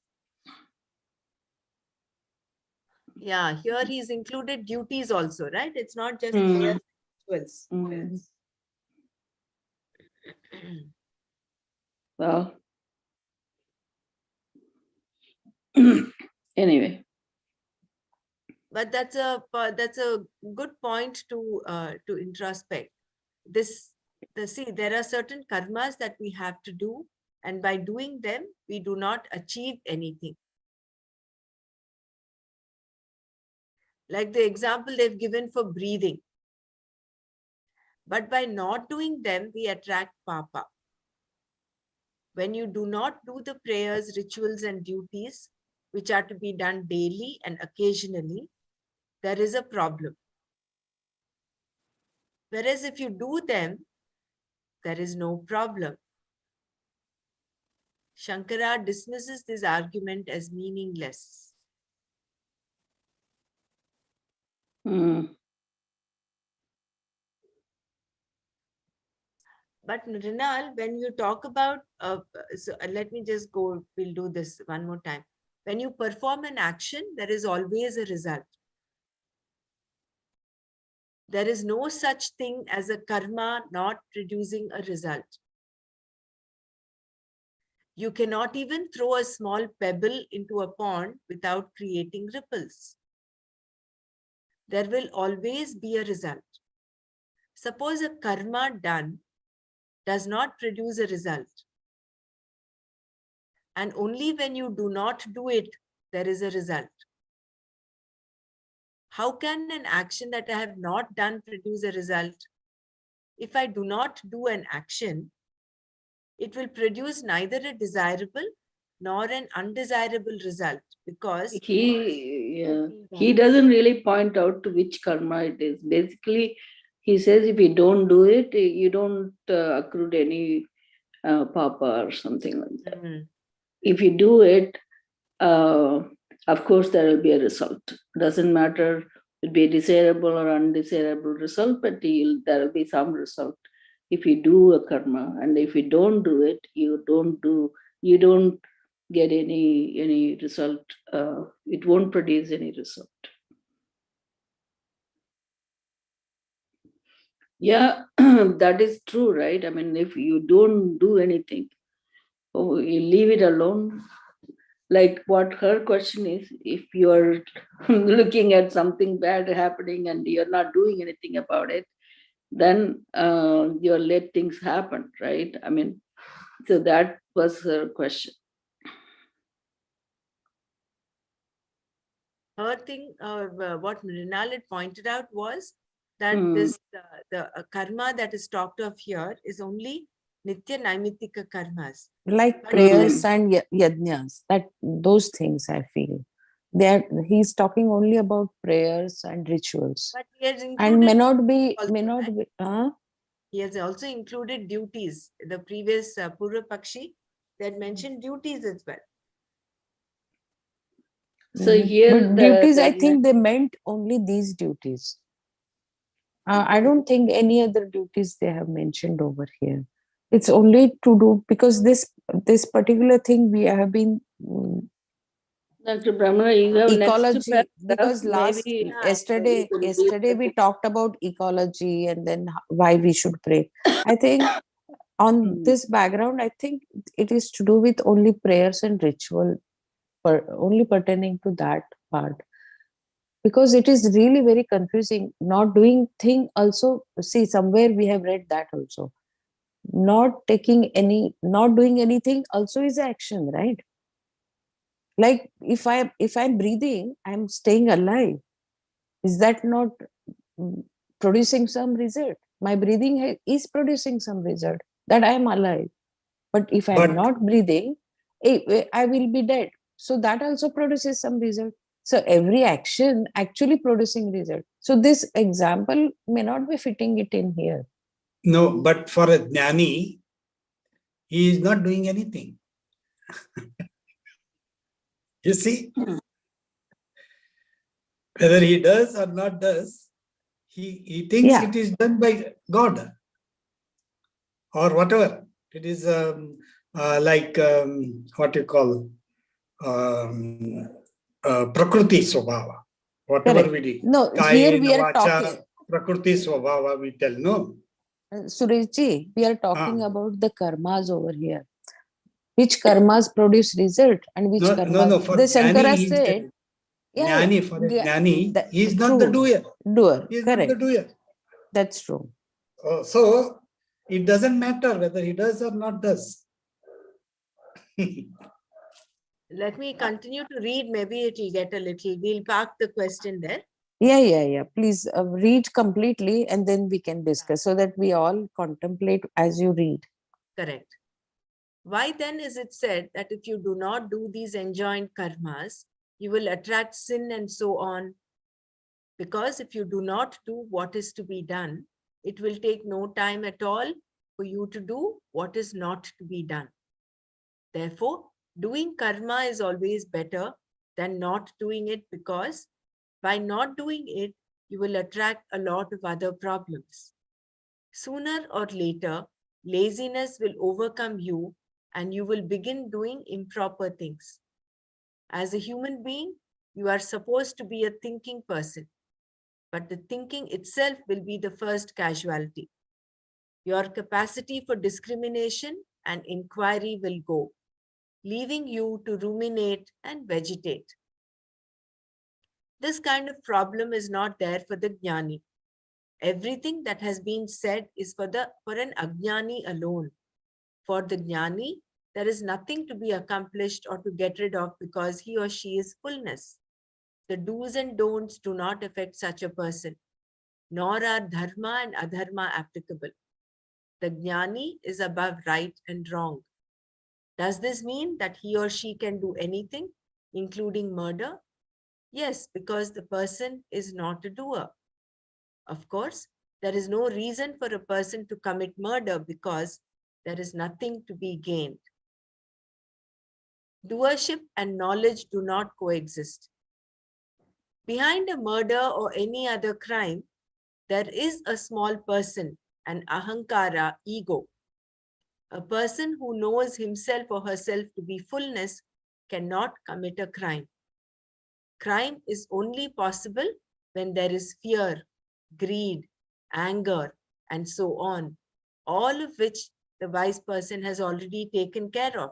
S2: Yeah, here he's included duties also, right? It's not just
S3: Mm.
S2: prayers, rituals.
S3: Mm. Well, anyway.
S2: But that's a good point to introspect. See, there are certain karmas that we have to do, and by doing them, we do not achieve anything. Like the example they've given for breathing. But by not doing them, we attract papa. When you do not do the prayers, rituals, and duties, which are to be done daily and occasionally, there is a problem. Whereas if you do them, there is no problem. Shankara dismisses this argument as meaningless.
S3: Mm.
S2: But Rinal, when you talk about, let me just go, we'll do this one more time. When you perform an action, there is always a result. There is no such thing as a karma not producing a result. You cannot even throw a small pebble into a pond without creating ripples. There will always be a result. Suppose a karma done does not produce a result. And only when you do not do it, there is a result. How can an action that I have not done produce a result? If I do not do an action, it will produce neither a desirable nor an undesirable result, because
S3: he doesn't really point out to which karma it is. Basically, he says if you don't do it, you don't accrue any papa or something like that. If you do it, of course, there will be a result. Doesn't matter, it be a desirable or undesirable result, but there will be some result if you do a karma. And if you don't do it, you don't get any result. It won't produce any result. Yeah, that is true, right? I mean, if you don't do anything, you leave it alone. Like what her question is, if you're looking at something bad happening and you're not doing anything about it, then you're let things happen, right? I mean, so that was her question.
S2: Her thing, what Mrinal had pointed out was that this the karma that is talked of here is only Nitya Naimittika karmas.
S4: Like prayers and yajnas, that those things I feel. He's talking only about prayers and rituals.
S2: But he has included
S4: and may not be,
S2: he has also included duties. The previous Purva Pakshi, they had mentioned duties as well.
S3: So here,
S4: but duties, I think they meant only these duties. I don't think any other duties they have mentioned over here. It's only to do, because this particular thing we have been
S3: Dr. Brahmana, you have
S4: ecology, because yesterday we talked about ecology and then why we should pray. I think on this background, I think it is to do with only prayers and ritual, only pertaining to that part, because it is really very confusing. Not doing thing also, see, somewhere we have read that also. Not doing anything also is action, right? Like if I'm breathing, I'm staying alive. Is that not producing some result? My breathing is producing some result that I am alive. But if I'm not breathing, I will be dead. So that also produces some result. So every action actually producing result. So this example may not be fitting it in here.
S5: No, but for a jnani, he is not doing anything. You see, Whether he does or not does, he thinks
S4: Yeah.
S5: it is done by God or whatever. It is like what you call Prakriti Swabhava. Whatever
S4: Correct.
S5: we do.
S4: No, here we
S5: Kayena
S4: are talking,
S5: vacha Prakriti Swabhava, we tell, no?
S4: Sureshji, we are talking about the karmas over here. Which karmas produce result and which
S5: No,
S4: karmas.
S5: no, for
S4: The
S5: Jnani,
S4: Shankara
S5: he is
S4: said, yeah,
S5: Jnani, for a
S4: yeah,
S5: Jnani,
S4: that,
S5: he is not the
S4: true,
S5: doer.
S4: doer,
S5: He is not the
S4: correct.
S5: doer.
S4: That's true.
S5: So it doesn't matter whether he does or not does.
S2: Let me continue to read. Maybe it will get a little. We'll park the question there.
S4: Yeah. Please read completely and then we can discuss so that we all contemplate as you read.
S2: Correct. Why then is it said that if you do not do these enjoined karmas, you will attract sin and so on? Because if you do not do what is to be done, it will take no time at all for you to do what is not to be done. Therefore, doing karma is always better than not doing it, because by not doing it, you will attract a lot of other problems. Sooner or later, laziness will overcome you and you will begin doing improper things. As a human being, you are supposed to be a thinking person, but the thinking itself will be the first casualty. Your capacity for discrimination and inquiry will go, leaving you to ruminate and vegetate. This kind of problem is not there for the jnani. Everything that has been said is for an ajnani alone. For the jnani, there is nothing to be accomplished or to get rid of because he or she is fullness. The do's and don'ts do not affect such a person, nor are dharma and adharma applicable. The jnani is above right and wrong. Does this mean that he or she can do anything, including murder? Yes, because the person is not a doer. Of course, there is no reason for a person to commit murder because there is nothing to be gained. Doership and knowledge do not coexist. Behind a murder or any other crime, there is a small person, an ahankara, ego. A person who knows himself or herself to be fullness cannot commit a crime. Crime is only possible when there is fear, greed, anger, and so on, all of which the wise person has already taken care of.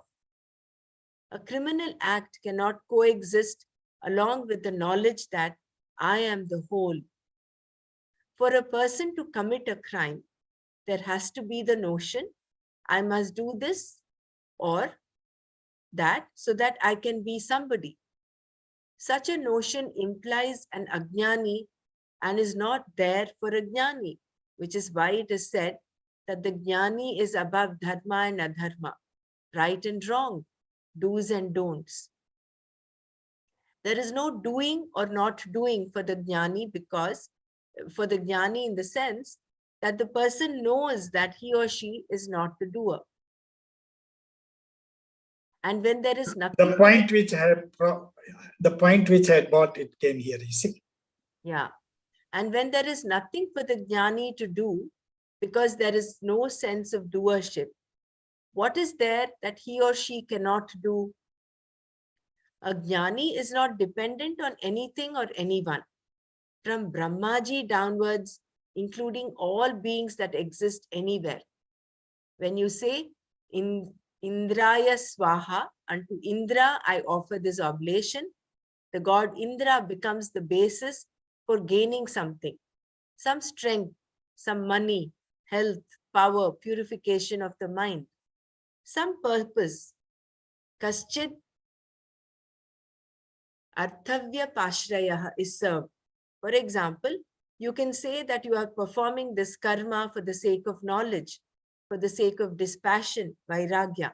S2: A criminal act cannot coexist along with the knowledge that I am the whole. For a person to commit a crime, there has to be the notion, I must do this or that so that I can be somebody. Such a notion implies an ajnani and is not there for a jnani, which is why it is said that the jnani is above dharma and adharma, right and wrong, do's and don'ts. There is no doing or not doing for the jnani, because for the jnani in the sense that the person knows that he or she is not the doer. And when there is nothing.
S5: The point which I brought, it came here, you see.
S2: Yeah. And when there is nothing for the jnani to do, because there is no sense of doership, what is there that he or she cannot do? A jnani is not dependent on anything or anyone. From Brahmaji downwards, including all beings that exist anywhere. When you say, in Indraya Swaha, unto Indra I offer this oblation, the god Indra becomes the basis for gaining something, some strength, some money, health, power, purification of the mind, some purpose. Kaschid Arthavya Pashraya is served. For example, you can say that you are performing this karma for the sake of knowledge, for the sake of dispassion, vairagya.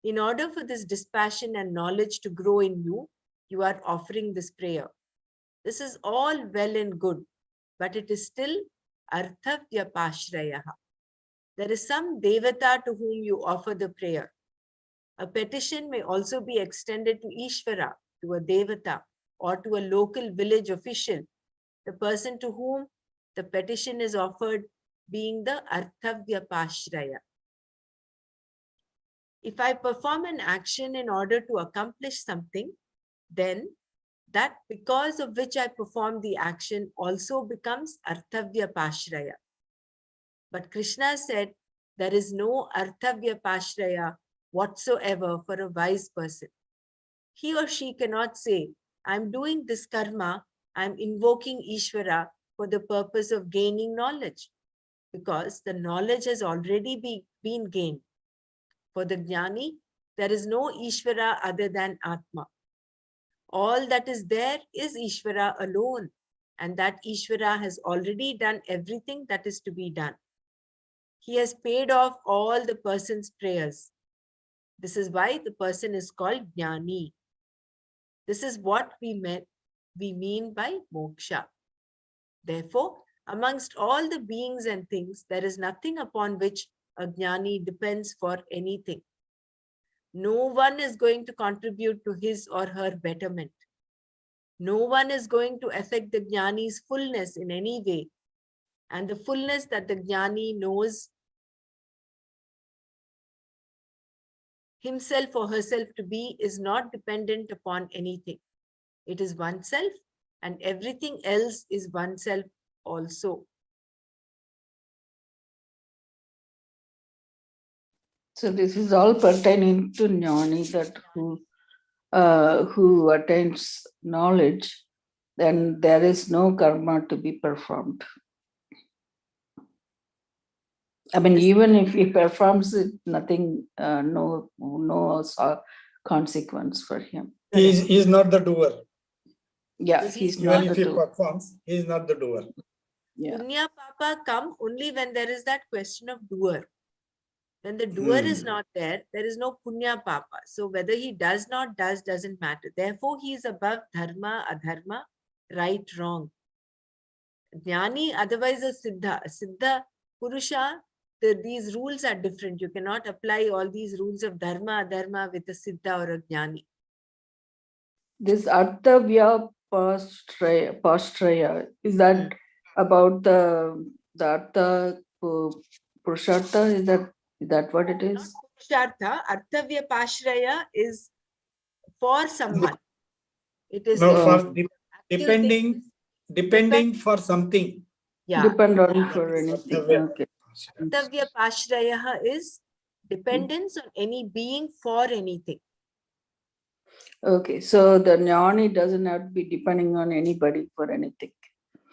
S2: In order for this dispassion and knowledge to grow in you, you are offering this prayer. This is all well and good, but it is still Arthavya Pashrayaha. There is some devata to whom you offer the prayer. A petition may also be extended to Ishvara, to a devata, or to a local village official, the person to whom the petition is offered being the Arthavyapashraya. If I perform an action in order to accomplish something, then that because of which I perform the action also becomes Arthavyapashraya. But Krishna said there is no Arthavyapashraya whatsoever for a wise person. He or she cannot say, I'm doing this karma, I'm invoking Ishvara for the purpose of gaining knowledge, because the knowledge has already been gained. For the Jnani, there is no Ishvara other than Atma. All that is there is Ishvara alone, and that Ishvara has already done everything that is to be done. He has paid off all the person's prayers. This is why the person is called Jnani. This is what we mean by moksha. Therefore, amongst all the beings and things, there is nothing upon which a Jnani depends for anything. No one is going to contribute to his or her betterment. No one is going to affect the Jnani's fullness in any way. And the fullness that the Jnani knows himself or herself to be is not dependent upon anything. It is oneself, and everything else is oneself also.
S3: So this is all pertaining to Jnani, that who attains knowledge, then there is no karma to be performed. I mean, even if he performs it, nothing, no consequence for him.
S5: He is not the doer.
S3: Yeah, he's
S5: Even
S3: not
S5: if
S3: the
S5: he
S3: doer.
S5: performs, he is not the doer.
S3: Yeah.
S2: Punya Papa come only when there is that question of doer. When the doer is not there, there is no Punya Papa. So whether he does not does doesn't matter. Therefore, he is above dharma, adharma, right, wrong. Jnani, otherwise a Siddha. A Siddha Purusha, these rules are different. You cannot apply all these rules of dharma, adharma with a Siddha or a Jnani.
S3: This Arthavya Pastraya, is that about the Artha Purushartha? Is that what it is?
S2: Not Purushartha, Arthavya Pashraya is for someone. It is
S5: No, for
S2: actual
S5: depending for something.
S2: Yeah.
S3: Depend on
S5: That
S3: for
S5: is
S3: anything.
S5: Arthavya.
S3: Okay.
S2: Arthavya Pashraya is dependence on any being for anything.
S3: Okay, so the Jnani doesn't have to be depending on anybody for anything.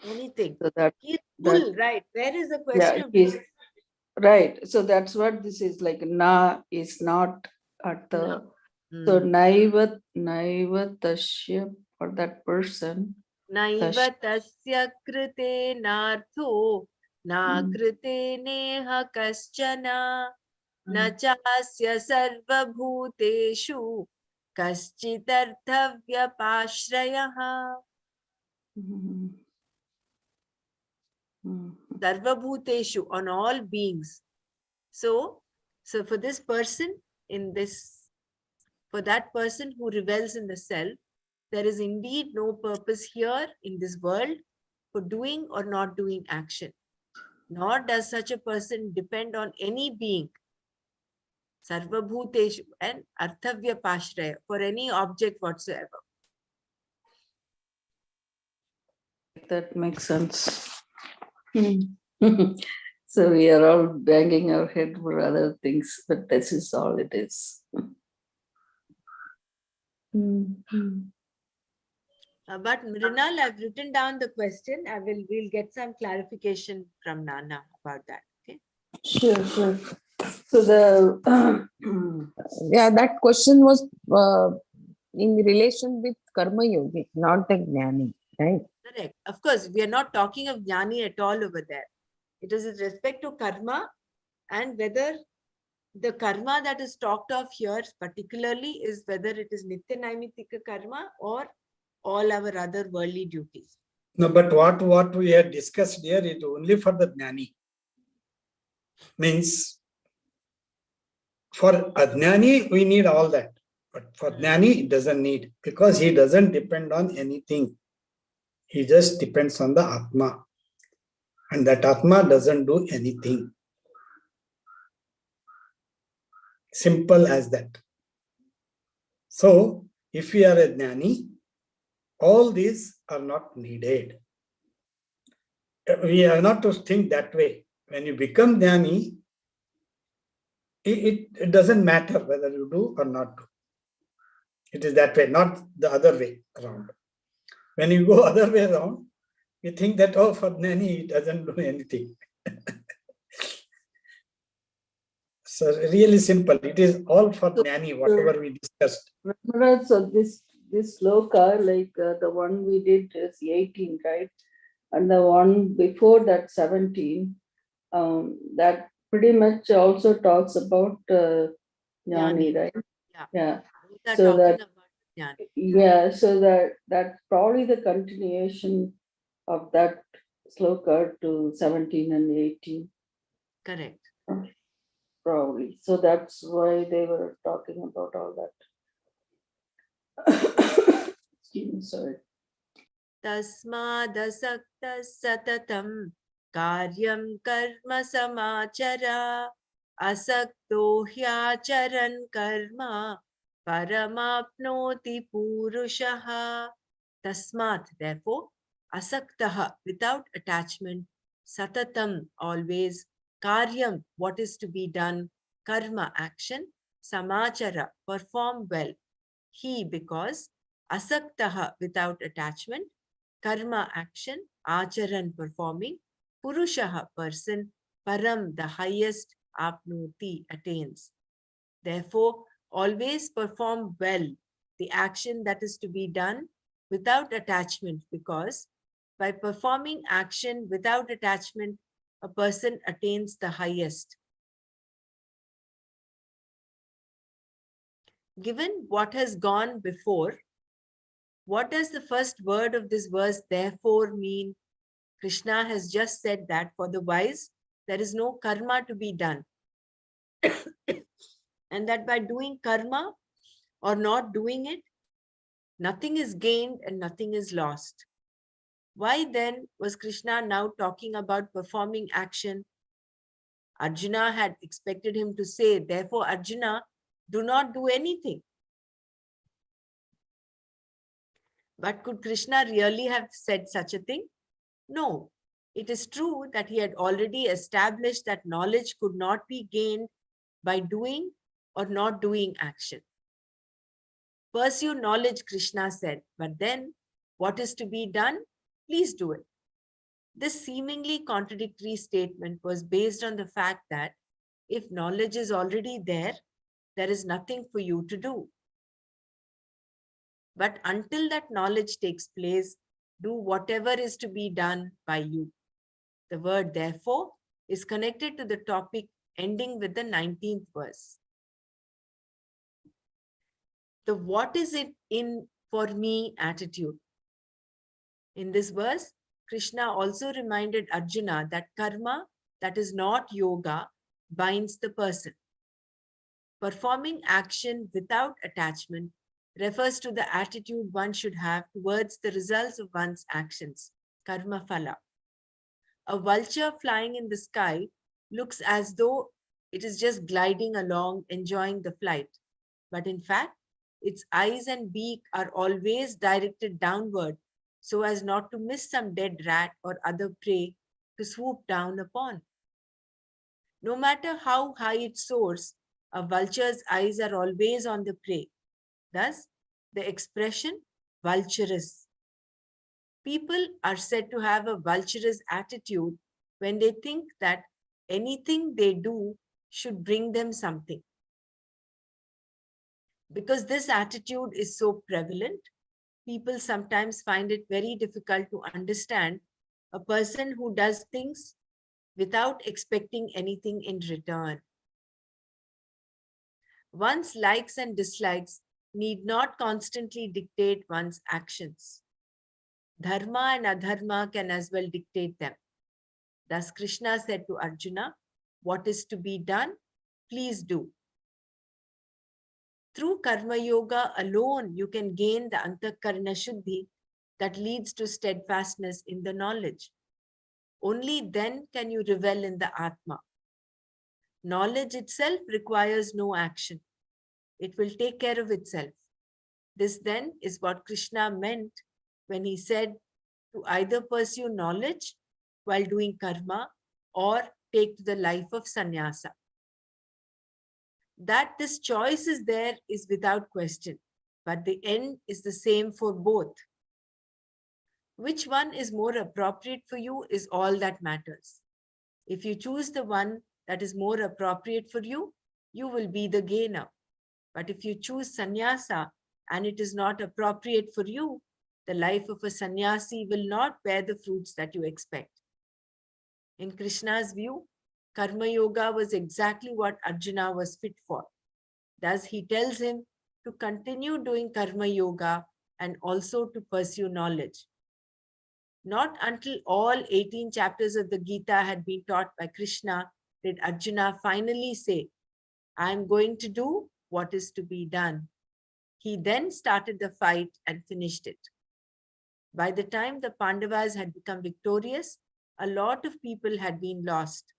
S2: Anything.
S3: So that,
S2: He is full, right? Where is the question
S3: yeah,
S2: of
S3: he's right. So that's what this is like. Na is not Artha. So naiva tasya for that person.
S2: Naiva tasya krite nartho na krite neha kaschana na chasya sarva bhuteshu kaschitarthavya pashrayah. Sarva bhuteshu, on all beings. So for this person for that person who rebels in the self, there is indeed no purpose here in this world for doing or not doing action. Nor does such a person depend on any being, Sarva Bhuteshu and Arthavya Pashraya, for any object whatsoever.
S3: That makes sense. So we are all banging our head for other things, but this is all it is.
S2: But Mrinal, I've written down the question. We'll get some clarification from Nana about that. Okay.
S3: Sure. So the
S4: Yeah, that question was in relation with Karma Yogi, not the Jnani, right?
S2: Correct. Of course, we are not talking of Jnani at all over there. It is with respect to karma, and whether the karma that is talked of here particularly is whether it is Nitya Naimitika karma or all our other worldly duties.
S5: No, but what we had discussed here is only for the Jnani. Means for Ajnani, we need all that. But for Jnani, it doesn't need, because he doesn't depend on anything. He just depends on the Atma. And that Atma doesn't do anything. Simple as that. So, if we are a Jnani, all these are not needed. We are not to think that way. When you become Jnani, it doesn't matter whether you do or not do. It is that way, not the other way around. When you go other way around, you think that, oh, for Jnani, it doesn't do anything. So really simple. It is all for Jnani, whatever we discussed.
S3: Remember, so this sloka, like the one we did is 18, right? And the one before that 17, that pretty much also talks about Jnani, right?
S2: Yeah.
S3: Yeah.
S2: We are
S3: So
S2: talking
S3: that,
S2: about Jnani.
S3: yeah, so that's probably the continuation of that sloka to 17 and 18,
S2: Correct.
S3: probably. So that's why they were talking about all that. Excuse me, sorry.
S2: Tasmadasakta satatam karyam karma samachara asakto hyacharan karma paramapnoti purushaha. Tasmat, therefore, asaktaha, without attachment, satatam, always, karyam, what is to be done, karma, action, samachara, perform well. He, because asaktaha, without attachment, karma, action, acharan, performing, purushaha, person, param, the highest, apnoti, attains. Therefore, always perform well the action that is to be done without attachment, because by performing action without attachment, a person attains the highest. Given what has gone before, what does the first word of this verse therefore mean? Krishna has just said that for the wise, there is no karma to be done. And that by doing karma or not doing it, nothing is gained and nothing is lost. Why then was Krishna now talking about performing action? Arjuna had expected him to say, therefore, Arjuna, do not do anything. But could Krishna really have said such a thing? No. It is true that he had already established that knowledge could not be gained by doing or not doing action. Pursue knowledge, Krishna said, but then what is to be done? Please do it. This seemingly contradictory statement was based on the fact that if knowledge is already there, there is nothing for you to do. But until that knowledge takes place, do whatever is to be done by you. The word therefore is connected to the topic ending with the 19th verse. The what is it in for me attitude. In this verse, Krishna also reminded Arjuna that karma, that is not yoga, binds the person. Performing action without attachment refers to the attitude one should have towards the results of one's actions, karma phala. A vulture flying in the sky looks as though it is just gliding along, enjoying the flight. But in fact, its eyes and beak are always directed downward so as not to miss some dead rat or other prey to swoop down upon. No matter how high it soars, a vulture's eyes are always on the prey. Thus, the expression vulturous. People are said to have a vulturous attitude when they think that anything they do should bring them something. Because this attitude is so prevalent, people sometimes find it very difficult to understand a person who does things without expecting anything in return. One's likes and dislikes need not constantly dictate one's actions. Dharma and adharma can as well dictate them. Thus, Krishna said to Arjuna, what is to be done, please do. Through karma yoga alone, you can gain the antakarna shuddhi that leads to steadfastness in the knowledge. Only then can you revel in the Atma. Knowledge itself requires no action. It will take care of itself. This then is what Krishna meant when he said to either pursue knowledge while doing karma or take to the life of sannyasa. That this choice is there is without question, but the end is the same for both. Which one is more appropriate for you is all that matters. If you choose the one that is more appropriate for you, you will be the gainer. But if you choose sannyasa and it is not appropriate for you, the life of a sannyasi will not bear the fruits that you expect. In Krishna's view, karma yoga was exactly what Arjuna was fit for. Thus, he tells him to continue doing karma yoga and also to pursue knowledge. Not until all 18 chapters of the Gita had been taught by Krishna did Arjuna finally say, I am going to do what is to be done. He then started the fight and finished it. By the time the Pandavas had become victorious, a lot of people had been lost.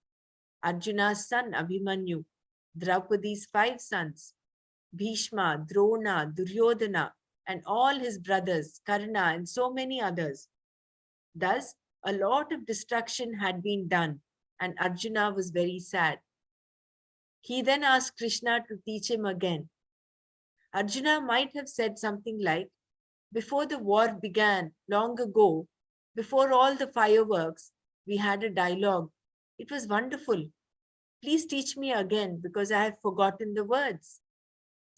S2: Arjuna's son Abhimanyu, Draupadi's 5 sons, Bhishma, Drona, Duryodhana, and all his brothers, Karna, and so many others. Thus, a lot of destruction had been done, and Arjuna was very sad. He then asked Krishna to teach him again. Arjuna might have said something like, before the war began, long ago, before all the fireworks, we had a dialogue. It was wonderful. Please teach me again because I have forgotten the words.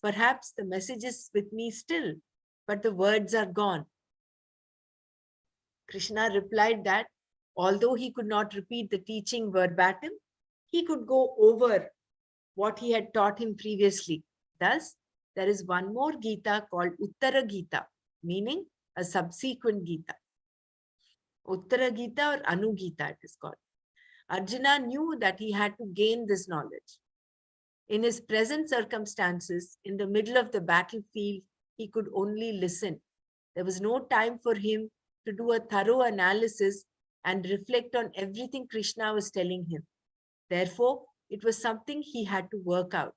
S2: Perhaps the message is with me still, but the words are gone. Krishna replied that although he could not repeat the teaching verbatim, he could go over what he had taught him previously. Thus, there is one more Gita called Uttara Gita, meaning a subsequent Gita. Uttara Gita or Anu Gita it is called. Arjuna knew that he had to gain this knowledge. In his present circumstances, in the middle of the battlefield, he could only listen. There was no time for him to do a thorough analysis and reflect on everything Krishna was telling him. Therefore, it was something he had to work out.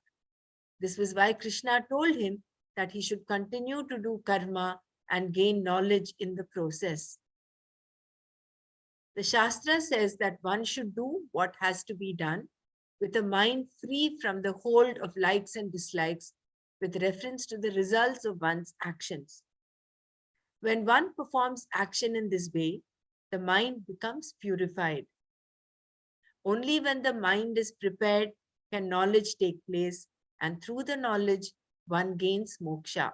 S2: This was why Krishna told him that he should continue to do karma and gain knowledge in the process. The Shastra says that one should do what has to be done with a mind free from the hold of likes and dislikes with reference to the results of one's actions. When one performs action in this way, the mind becomes purified. Only when the mind is prepared can knowledge take place, and through the knowledge, one gains moksha.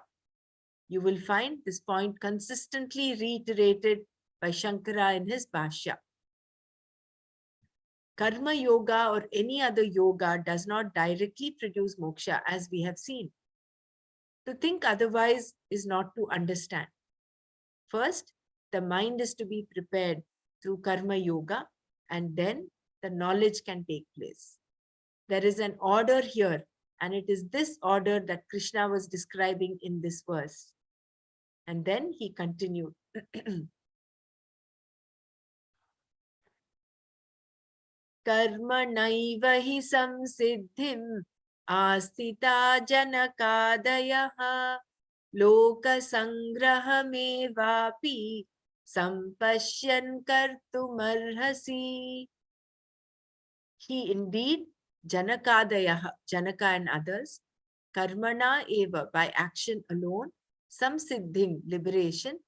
S2: You will find this point consistently reiterated by Shankara in his Bhashya. Karma yoga or any other yoga does not directly produce moksha, as we have seen. To think otherwise is not to understand. First, the mind is to be prepared through karma yoga, and then the knowledge can take place. There is an order here, and it is this order that Krishna was describing in this verse. And then he continued. कर्मणैव हि संसिद्धिम् आस्थिता जनकादयः लोकसंग्रहमेवापि सम्पश्यन् कर्तुमर्हसि. He indeed, Janakadayah, Janaka and others, Karmana eva, by action alone, Samsiddhim, liberation,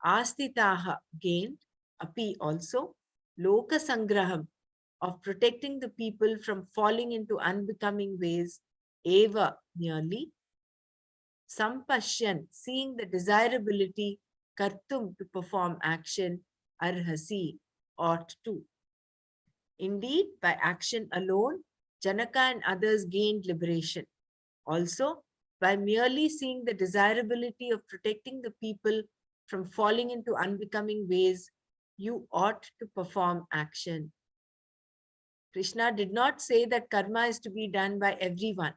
S2: Astitaha, gained, Api also, Loka Sangraham, of protecting the people from falling into unbecoming ways, eva, merely, Sampashyan, seeing the desirability, Kartum, to perform action, Arhasi, ought to. Indeed, by action alone, Janaka and others gained liberation. Also, by merely seeing the desirability of protecting the people from falling into unbecoming ways, you ought to perform action. Krishna did not say that karma is to be done by everyone.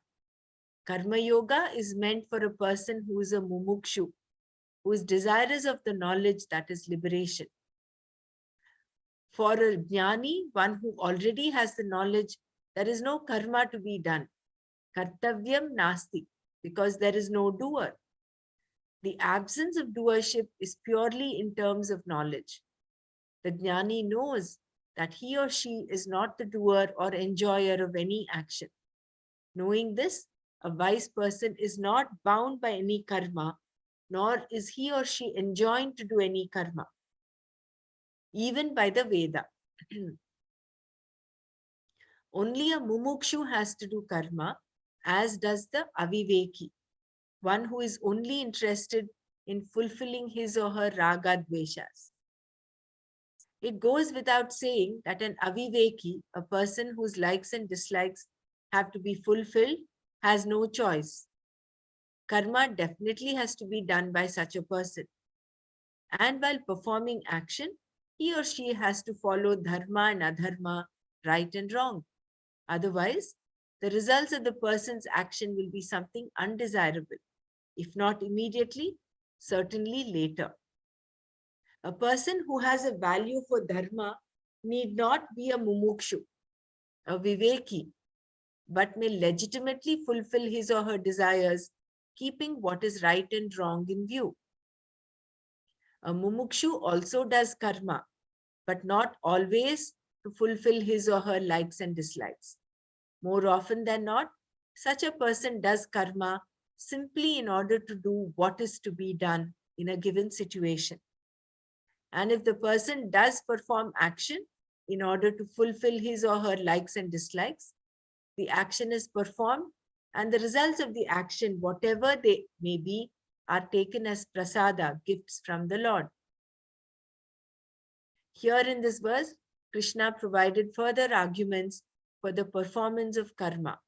S2: Karma yoga is meant for a person who is a mumukshu, who is desirous of the knowledge that is liberation. For a jnani, one who already has the knowledge, there is no karma to be done. Kartavyam nasti, because there is no doer. The absence of doership is purely in terms of knowledge. The jnani knows that he or she is not the doer or enjoyer of any action. Knowing this, a wise person is not bound by any karma, nor is he or she enjoined to do any karma, even by the Veda. Only a mumukshu has to do karma, as does the aviveki, one who is only interested in fulfilling his or her raga dveshas. It goes without saying that an aviveki, a person whose likes and dislikes have to be fulfilled, has no choice. Karma definitely has to be done by such a person. And while performing action, he or she has to follow dharma and adharma, right and wrong. Otherwise, the results of the person's action will be something undesirable, if not immediately, certainly later. A person who has a value for dharma need not be a mumukshu, a viveki, but may legitimately fulfill his or her desires, keeping what is right and wrong in view. A mumukshu also does karma, but not always to fulfill his or her likes and dislikes. More often than not, such a person does karma simply in order to do what is to be done in a given situation. And if the person does perform action in order to fulfill his or her likes and dislikes, the action is performed and the results of the action, whatever they may be, are taken as prasada, gifts from the Lord. Here in this verse, Krishna provided further arguments for the performance of karma.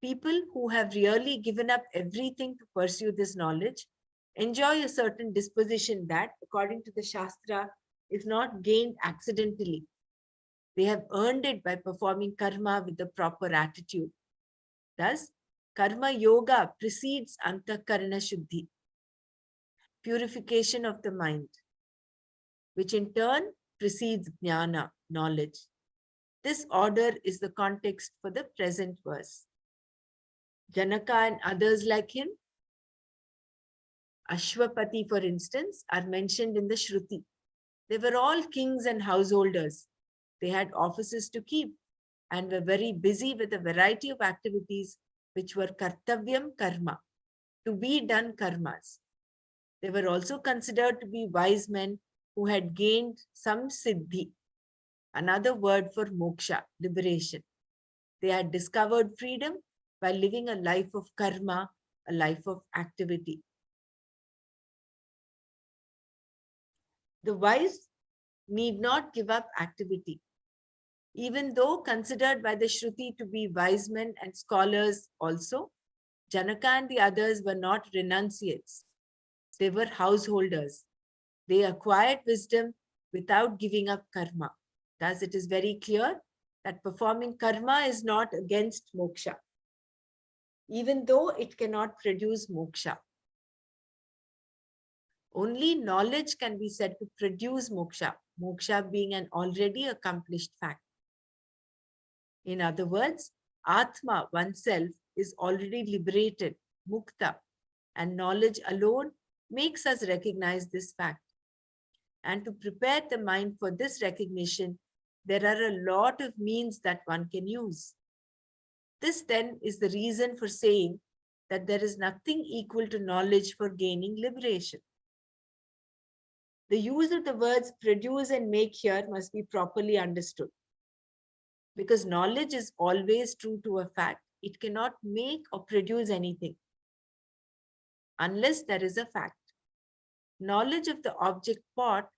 S2: People who have really given up everything to pursue this knowledge enjoy a certain disposition that, according to the Shastra, is not gained accidentally. They have earned it by performing karma with the proper attitude. Thus, karma yoga precedes antakarana shuddhi, purification of the mind, which in turn precedes jnana, knowledge. This order is the context for the present verse. Janaka and others like him, Ashwapati for instance, are mentioned in the Shruti. They were all kings and householders. They had offices to keep and were very busy with a variety of activities which were kartavyam karma, to be done karmas. They were also considered to be wise men who had gained some siddhi, another word for moksha, liberation. They had discovered freedom by living a life of karma, a life of activity. The wise need not give up activity. Even though considered by the Shruti to be wise men and scholars also, Janaka and the others were not renunciates. They were householders. They acquired wisdom without giving up karma. Thus, it is very clear that performing karma is not against moksha, even though it cannot produce moksha. Only knowledge can be said to produce moksha, moksha being an already accomplished fact. In other words, Atma, oneself, is already liberated, mukta, and knowledge alone makes us recognize this fact. And to prepare the mind for this recognition, there are a lot of means that one can use. This then is the reason for saying that there is nothing equal to knowledge for gaining liberation. The use of the words produce and make here must be properly understood. Because knowledge is always true to a fact. It cannot make or produce anything unless there is a fact. Knowledge of the object pot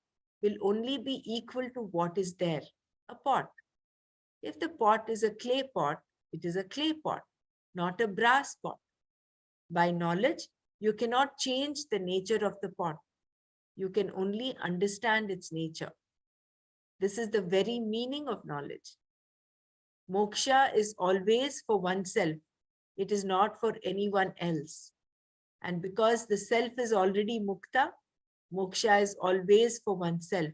S2: will only be equal to what is there, a pot. If the pot is a clay pot, it is a clay pot, not a brass pot. By knowledge, you cannot change the nature of the pot. You can only understand its nature. This is the very meaning of knowledge. Moksha is always for oneself, It is not for anyone else. And because the self is already mukta, moksha is always for oneself.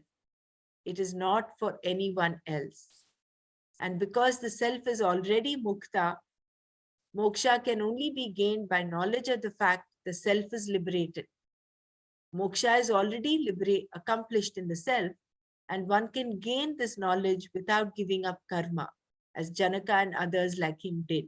S2: It is not for anyone else. And because the self is already mukta, moksha can only be gained by knowledge of the fact the self is liberated. Moksha is already accomplished in the self, and one can gain this knowledge without giving up karma, as Janaka and others like him did.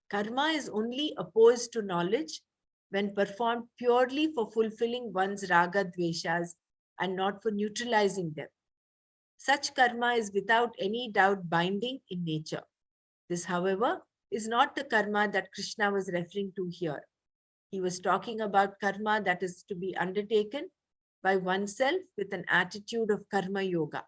S2: Karma is only opposed to knowledge when performed purely for fulfilling one's raga dveshas and not for neutralizing them. Such karma is without any doubt binding in nature. This, however, is not the karma that Krishna was referring to here. He was talking about karma that is to be undertaken by oneself with an attitude of karma yoga.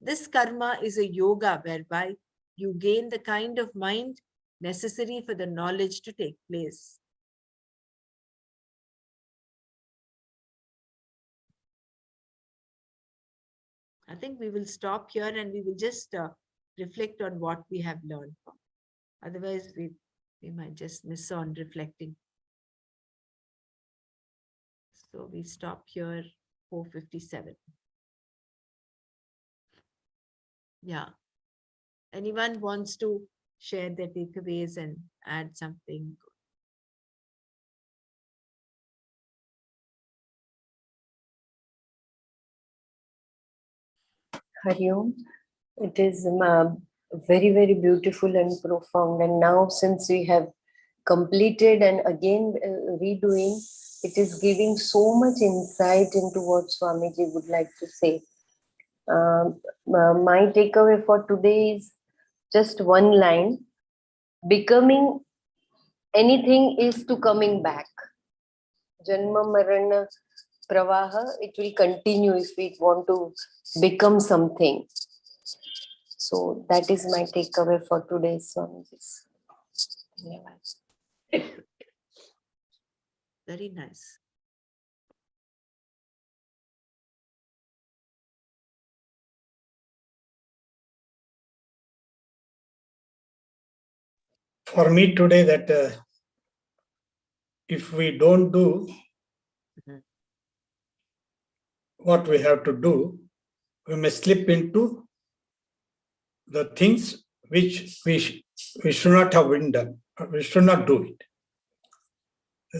S2: This karma is a yoga whereby you gain the kind of mind necessary for the knowledge to take place. I think we will stop here and we will just reflect on what we have learned. Otherwise, we might just miss on reflecting. So we stop here, 4:57. Yeah. Anyone wants to share their takeaways and add something?
S6: Hari Om. It is very, very beautiful and profound. And now, since we have completed and again redoing, it is giving so much insight into what Swamiji would like to say. My takeaway for today is just one line: becoming anything is to coming back. Janma Marana Pravaha, it will continue if we want to become something. So that is my takeaway for today's Swamiji's.
S2: Very nice.
S5: For me today, that if we don't do what we have to do, we may slip into the things which we should not have been done. We should not do it.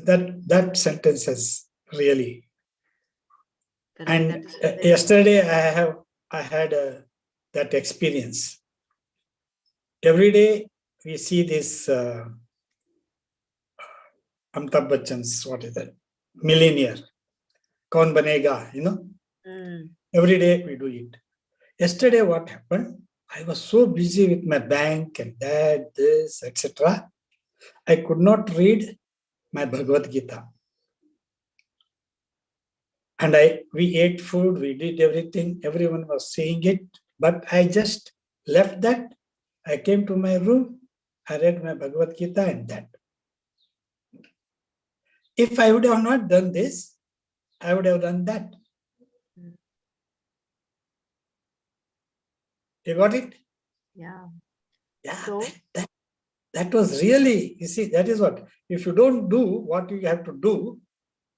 S5: That sentence has really.
S2: Correct.
S5: And yesterday I had that experience. Every day we see this Amitabh Bachchan's, what is that? Millionaire. Kaun banega, Every day we do it. Yesterday what happened? I was so busy with my bank and that, this, etc. I could not read my Bhagavad Gita. And we ate food, we did everything, everyone was saying it, but I just left that. I came to my room, I read my Bhagavad Gita and that. If I would have not done this, I would have done that. You got it?
S2: Yeah.
S5: Yeah,
S2: So,
S5: that was really, you see, that is what, if you don't do what you have to do,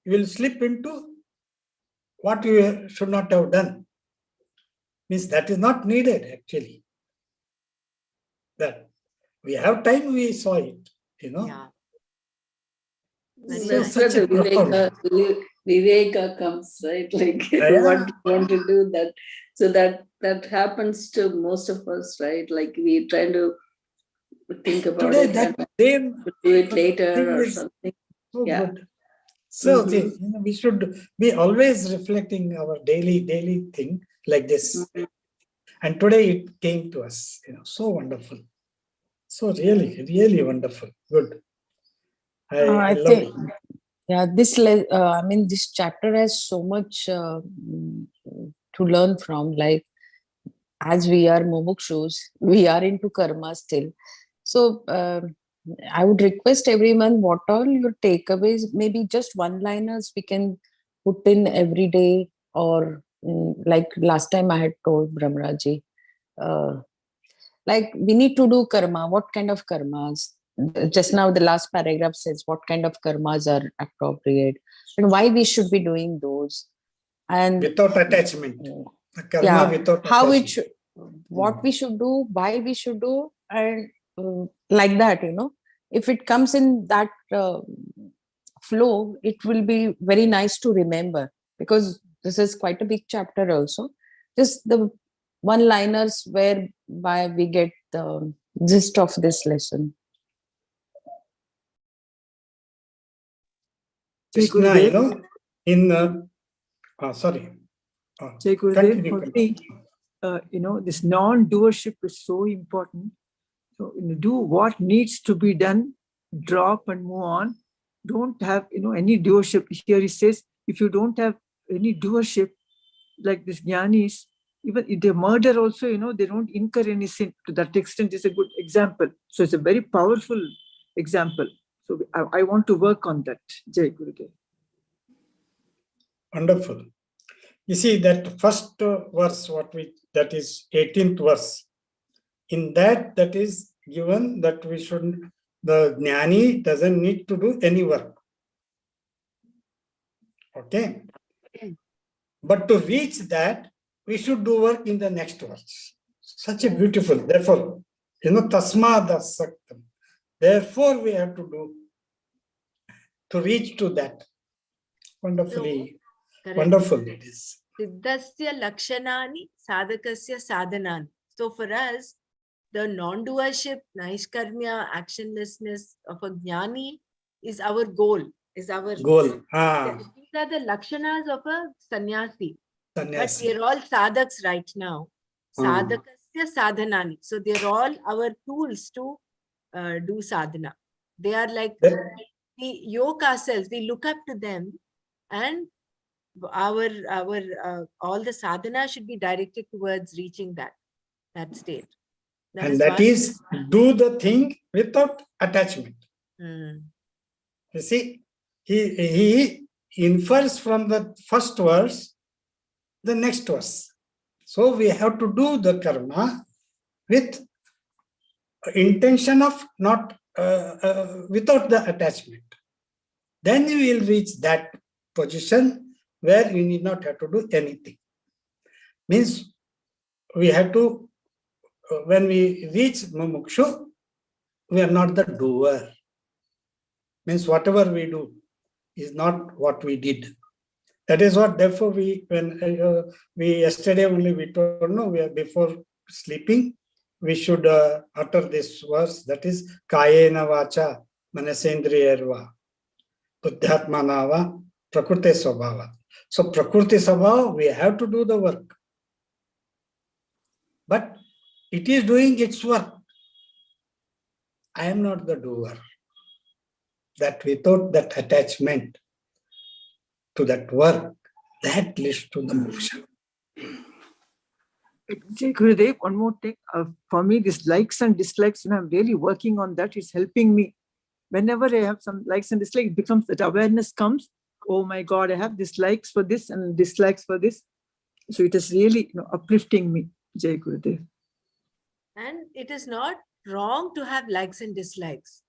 S5: you will slip into what you should not have done. Means that is not needed actually. That we have time, we saw it,
S2: yeah. Very
S3: So
S2: nice.
S5: such a profound.
S3: Viveka comes, right? Like
S5: Yeah.
S3: what you want to do that. So that happens to most of us, right? Like we try to think about
S5: Today
S3: it
S5: that
S3: and
S5: same
S3: do it later
S5: thing
S3: or
S5: is
S3: something.
S5: so
S3: Yeah.
S5: good. So
S3: Mhm.
S5: we should be always reflecting our daily thing like this.
S3: Mhm.
S5: And today it came to us, so wonderful. So really wonderful. Good. I
S4: I
S5: love
S4: think,
S5: it.
S4: yeah, I mean, this chapter has so much to learn from. Like, as we are mumukshus, we are into karma still. So, I would request everyone, what are your takeaways? Maybe just one-liners we can put in every day, or like last time I had told Brahmaraji, like we need to do karma. What kind of karmas? Just now, the last paragraph says what kind of karmas are appropriate and why we should be doing those. And
S5: Without attachment. The karma
S4: yeah,
S5: without
S4: how
S5: attachment.
S4: it should, what we should do, why we should do, and like that, if it comes in that flow, it will be very nice to remember, because this is quite a big chapter also. Just the one liners whereby we get the gist of this lesson.
S5: Krishna, in sorry.
S1: Jai Gurudev,
S5: Continue,
S1: for
S5: continue.
S1: me, this non-doership is so important. So do what needs to be done, drop and move on. Don't have any doership. Here he says, if you don't have any doership, like this jnanis, even if they murder also, they don't incur any sin. To that extent is a good example. So it's a very powerful example. So I want to work on that. Jai Gurudev.
S5: Wonderful. You see that first verse, that is 18th verse. In that is given that we should, the jnani doesn't need to do any work. Okay. But to reach that, we should do work in the next verse. Such a beautiful, therefore, tasmada saktam. Therefore, we have to do, to reach to that. Wonderfully, wonderful it is.
S2: Siddhasya lakshanani sadhakasya sadhanani. So for us, the non-doership, naishkarmya, actionlessness of a jnani is our goal, is our
S5: Goal.
S2: These are the lakshanas of a sannyasi. But
S5: Sannyasi.
S2: we are all sadhaks right now. Sadhakasya sadhanani. So they're all our tools to do sadhana. They are like, we yoke ourselves, we look up to them, and our all the sadhana should be directed towards reaching that state.
S5: And that is do the thing without attachment. You see, he infers from the first verse the next verse. So we have to do the karma with intention of not without the attachment. Then you will reach that position where you need not have to do anything. Means we have to, when we reach mumukshu, we are not the doer. Means whatever we do is not what we did. That is what, therefore, we yesterday only we told, no, we are before sleeping, we should utter this verse, that is, Kayena vacha manasendriyarva buddhatmanava prakrute svabhava. So prakrute svabhava, we have to do the work. But it is doing its work. I am not the doer. That without that attachment to that work, that leads to the moksha.
S1: Gurudev, one more thing. For me, this likes and dislikes, I'm really working on that. It's helping me. Whenever I have some likes and dislikes, it becomes that awareness comes. Oh my God, I have dislikes for this and dislikes for this. So it is really uplifting me. Jai Gurudev.
S2: And it is not wrong to have likes and dislikes.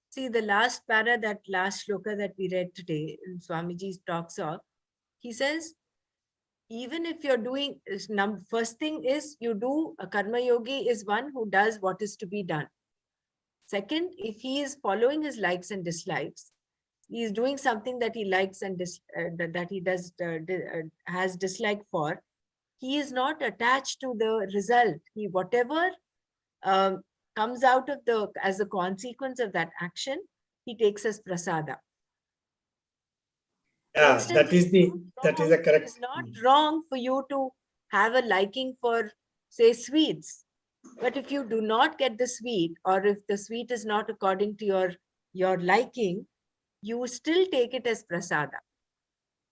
S2: See, the last para, that last shloka that we read today, in Swamiji's talks of, he says, even if you're doing, first thing is you do, a karma yogi is one who does what is to be done. Second, if he is following his likes and dislikes, he is doing something that he likes and that he does has dislike for, he is not attached to the result. He, whatever comes out of as a consequence of that action, he takes as prasada.
S5: Yeah,
S2: instance,
S5: that is a correct.
S2: It's not wrong for you to have a liking for, say, sweets. But if you do not get the sweet, or if the sweet is not according to your liking, you still take it as prasada.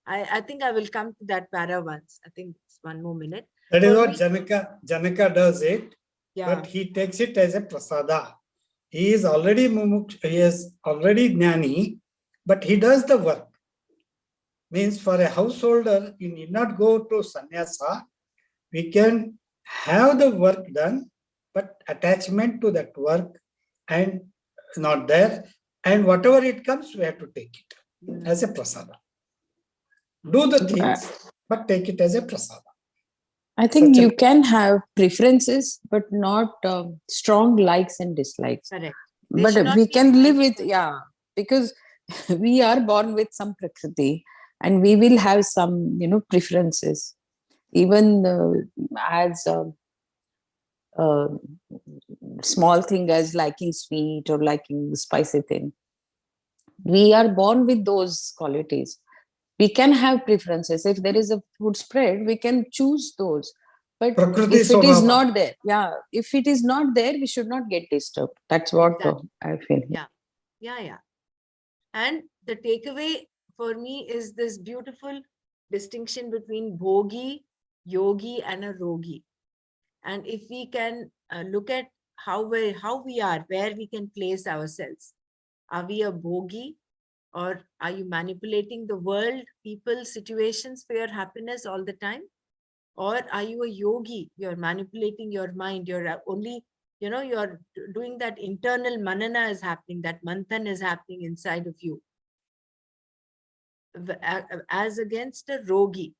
S2: I think I will come to that para once. I think it's one more minute.
S5: That is what Janaka does it,
S2: Yeah.
S5: but he takes it as a prasada. He is already mumuksha, he is already jnani, but he does the work. Means for a householder, you need not go to sannyasa. We can have the work done, but attachment to that work and not there. And whatever it comes, we have to take it as a prasada. Do the things, but take it as a prasada.
S4: I think
S5: Such a-
S4: you can have preferences, but not strong likes and dislikes.
S2: Correct. They
S4: But
S2: should not
S4: we
S2: be
S4: can live
S2: blind.
S4: with, yeah, because we are born with some prakriti and we will have some, preferences. Even as a small thing as liking sweet or liking spicy thing. We are born with those qualities. We can have preferences. If there is a food spread, we can choose those. But
S5: Prakriti
S4: if it is
S5: Swabhava.
S4: not there, yeah, if it is not there, we should not get disturbed. That's what
S2: Exactly.
S4: I feel.
S2: Yeah. And the takeaway for me is this beautiful distinction between bhogi, yogi, and a rogi. And if we can look at how we are, where we can place ourselves. Are we a bhogi, or are you manipulating the world, people, situations for your happiness all the time? Or are you a yogi? You're manipulating your mind. You're only, you're doing that internal manana is happening, that manthan is happening inside of you. As against a rogi.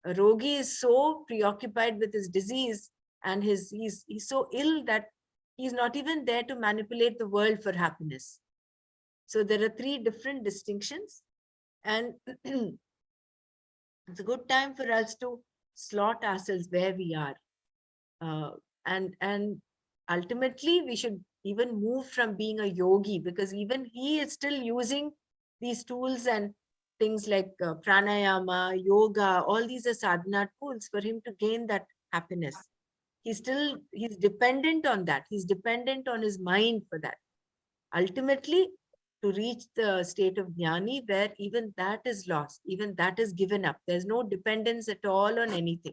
S2: A rogi is so preoccupied with his disease and he's so ill that he's not even there to manipulate the world for happiness. So there are three different distinctions, and it's a good time for us to slot ourselves where we are. And ultimately we should even move from being a yogi, because even he is still using these tools and things like pranayama, yoga, all these are sadhana tools for him to gain that happiness. He's dependent on that. He's dependent on his mind for that. Ultimately, to reach the state of jnani where even that is lost, even that is given up. There's no dependence at all on anything.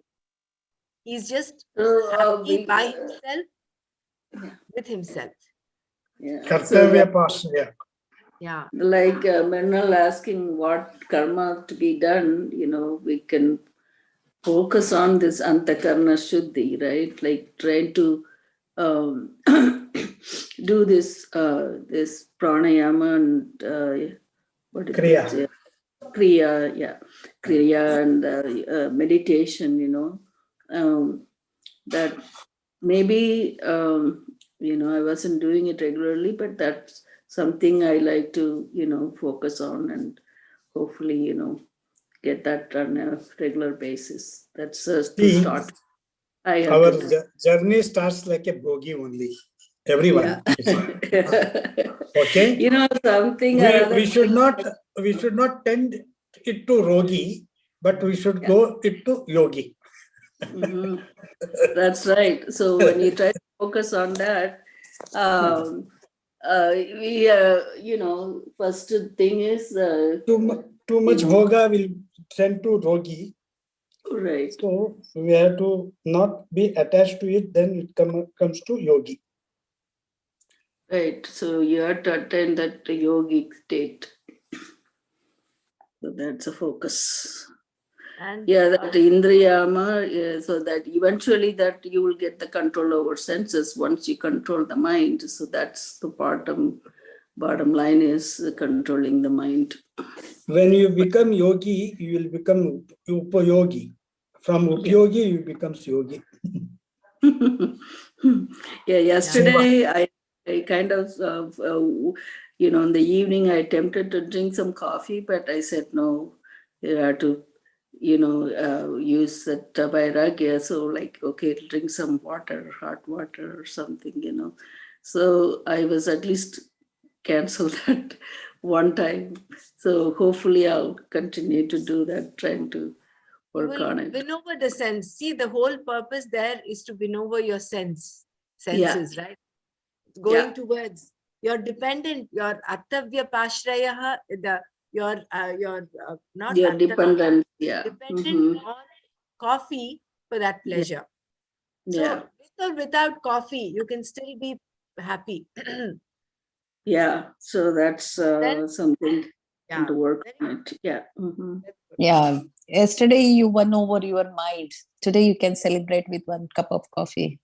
S2: He's just happy by himself, with himself.
S3: Yeah. So
S5: Kartavya
S3: that,
S5: Pasya.
S2: Yeah.
S3: like Manal asking what karma to be done, we can focus on this antakarna shuddhi, right? Like trying to do this pranayama and what did they
S5: Kriya.
S3: say? Kriya and meditation, that maybe, I wasn't doing it regularly, but that's something I like to, focus on and hopefully, get that on a regular basis. That's to
S5: See,
S3: start. I have
S5: our
S3: to.
S5: journey starts like a bogie only. Everyone.
S3: Yeah.
S5: Okay.
S3: Something or other.
S5: We should not tend it to rogi, but we should go it to yogi.
S3: Mhm. That's right. So when you try to focus on that, first thing is,
S5: Too much bhoga will tend to rogi.
S3: right.
S5: So we have to not be attached to it, then it comes to yogi.
S3: Right. So you have to attain that yogic state. So that's a focus.
S2: And
S3: Yeah, that indriyama, so that eventually that you will get the control over senses once you control the mind. So that's the bottom line is controlling the mind.
S5: When you become yogi, you will become upayogi. From upayogi, you becomes yogi.
S3: Yeah, yesterday I kind of, in the evening I attempted to drink some coffee, but I said no, you have to, use that vairagya. So like, okay, drink some water, hot water or something. So I was at least cancel that one time. So hopefully I'll continue to do that, trying to
S2: you
S3: work
S2: will
S3: on it.
S2: win over the sense. See, the whole purpose there is to win over your senses, right? Going towards, you're dependent, your attavya pashraya, your not
S3: You're
S2: attavya,
S3: dependent, yeah.
S2: dependent on coffee for that pleasure.
S3: Yeah.
S2: So with or without coffee, you can still be happy.
S3: Yeah, so that's
S2: Then
S3: something.
S2: Yeah.
S3: and to work
S2: Very
S3: on it. Yeah. Mhm.
S2: good.
S4: Yeah. Yesterday you won over your mind. Today you can celebrate with one cup of coffee.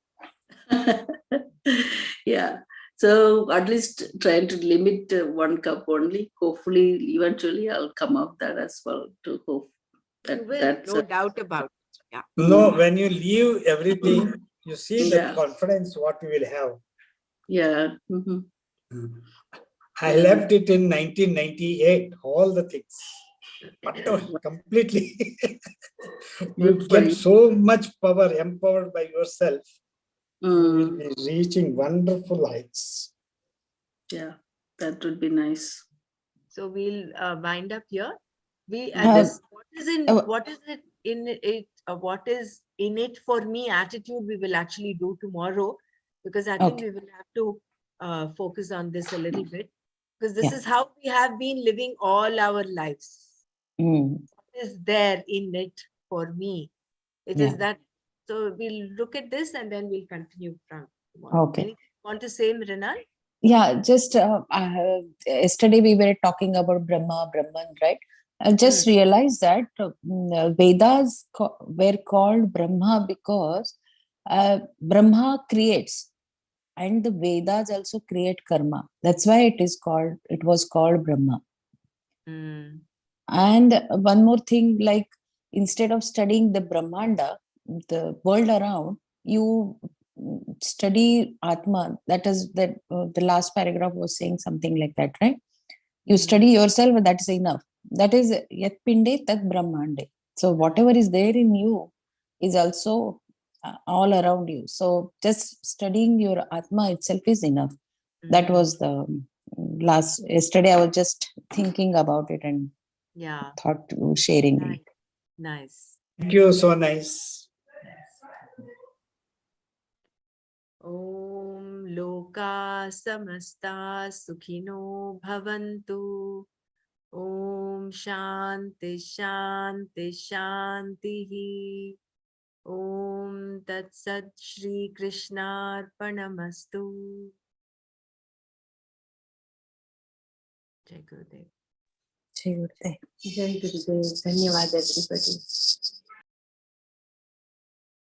S3: Yeah. So at least trying to limit one cup only. Hopefully, eventually I'll come up that as well to hope
S2: You
S3: that
S2: will,
S3: that's
S2: no doubt about it. Yeah.
S5: No, when you leave everything, you see the
S3: Yeah.
S5: confidence what you will have.
S3: Yeah. Mhm.
S5: I
S3: Yeah.
S5: left it in 1998, all the things. Completely. You
S3: Good for
S5: get
S3: you.
S5: so much power, empowered by yourself. You will
S3: Mm.
S5: be reaching wonderful heights.
S3: Yeah, that would be nice.
S2: So we'll wind up here. We
S3: Mhm.
S2: this what is
S4: uh,
S2: it in it what is in it for me attitude we will actually do tomorrow, because I think
S4: Okay.
S2: we will have to focus on this a little bit, because this
S4: Yeah.
S2: is how we have been living all our lives.
S4: Mm,
S2: What is there in it for me? It
S4: yeah.
S2: is that. So we'll look at this and then we'll continue from tomorrow.
S4: Okay.
S2: Anything you want to say, Mrinal?
S4: Yeah, just yesterday we were talking about Brahma, Brahman, right? I just realized that Vedas were called Brahma because Brahma creates, and the Vedas also create karma. That's why it was called Brahma.
S2: Mm.
S4: And one more thing, like instead of studying the Brahmanda, the world around, you study Atma. That is that the last paragraph was saying something like that, right? You study yourself, that is enough. That is Yat Pinde Tat Brahmande. So whatever is there in you is also all around you. So just studying your Atma itself is enough. That was the last. Yesterday I was just thinking about it and
S2: Yeah.
S4: thought to sharing
S2: Nice.
S4: it.
S2: Nice.
S5: Thank you, so nice.
S2: Om Loka Samasta Sukhino Bhavantu. Om Shanti Shanti Shanti. Om Tat Sat Shri Krishna Arpanamastu. Jai Gurudev.
S4: Jai Gurudev.
S6: Jai Gurudev. Dhanyavad everybody.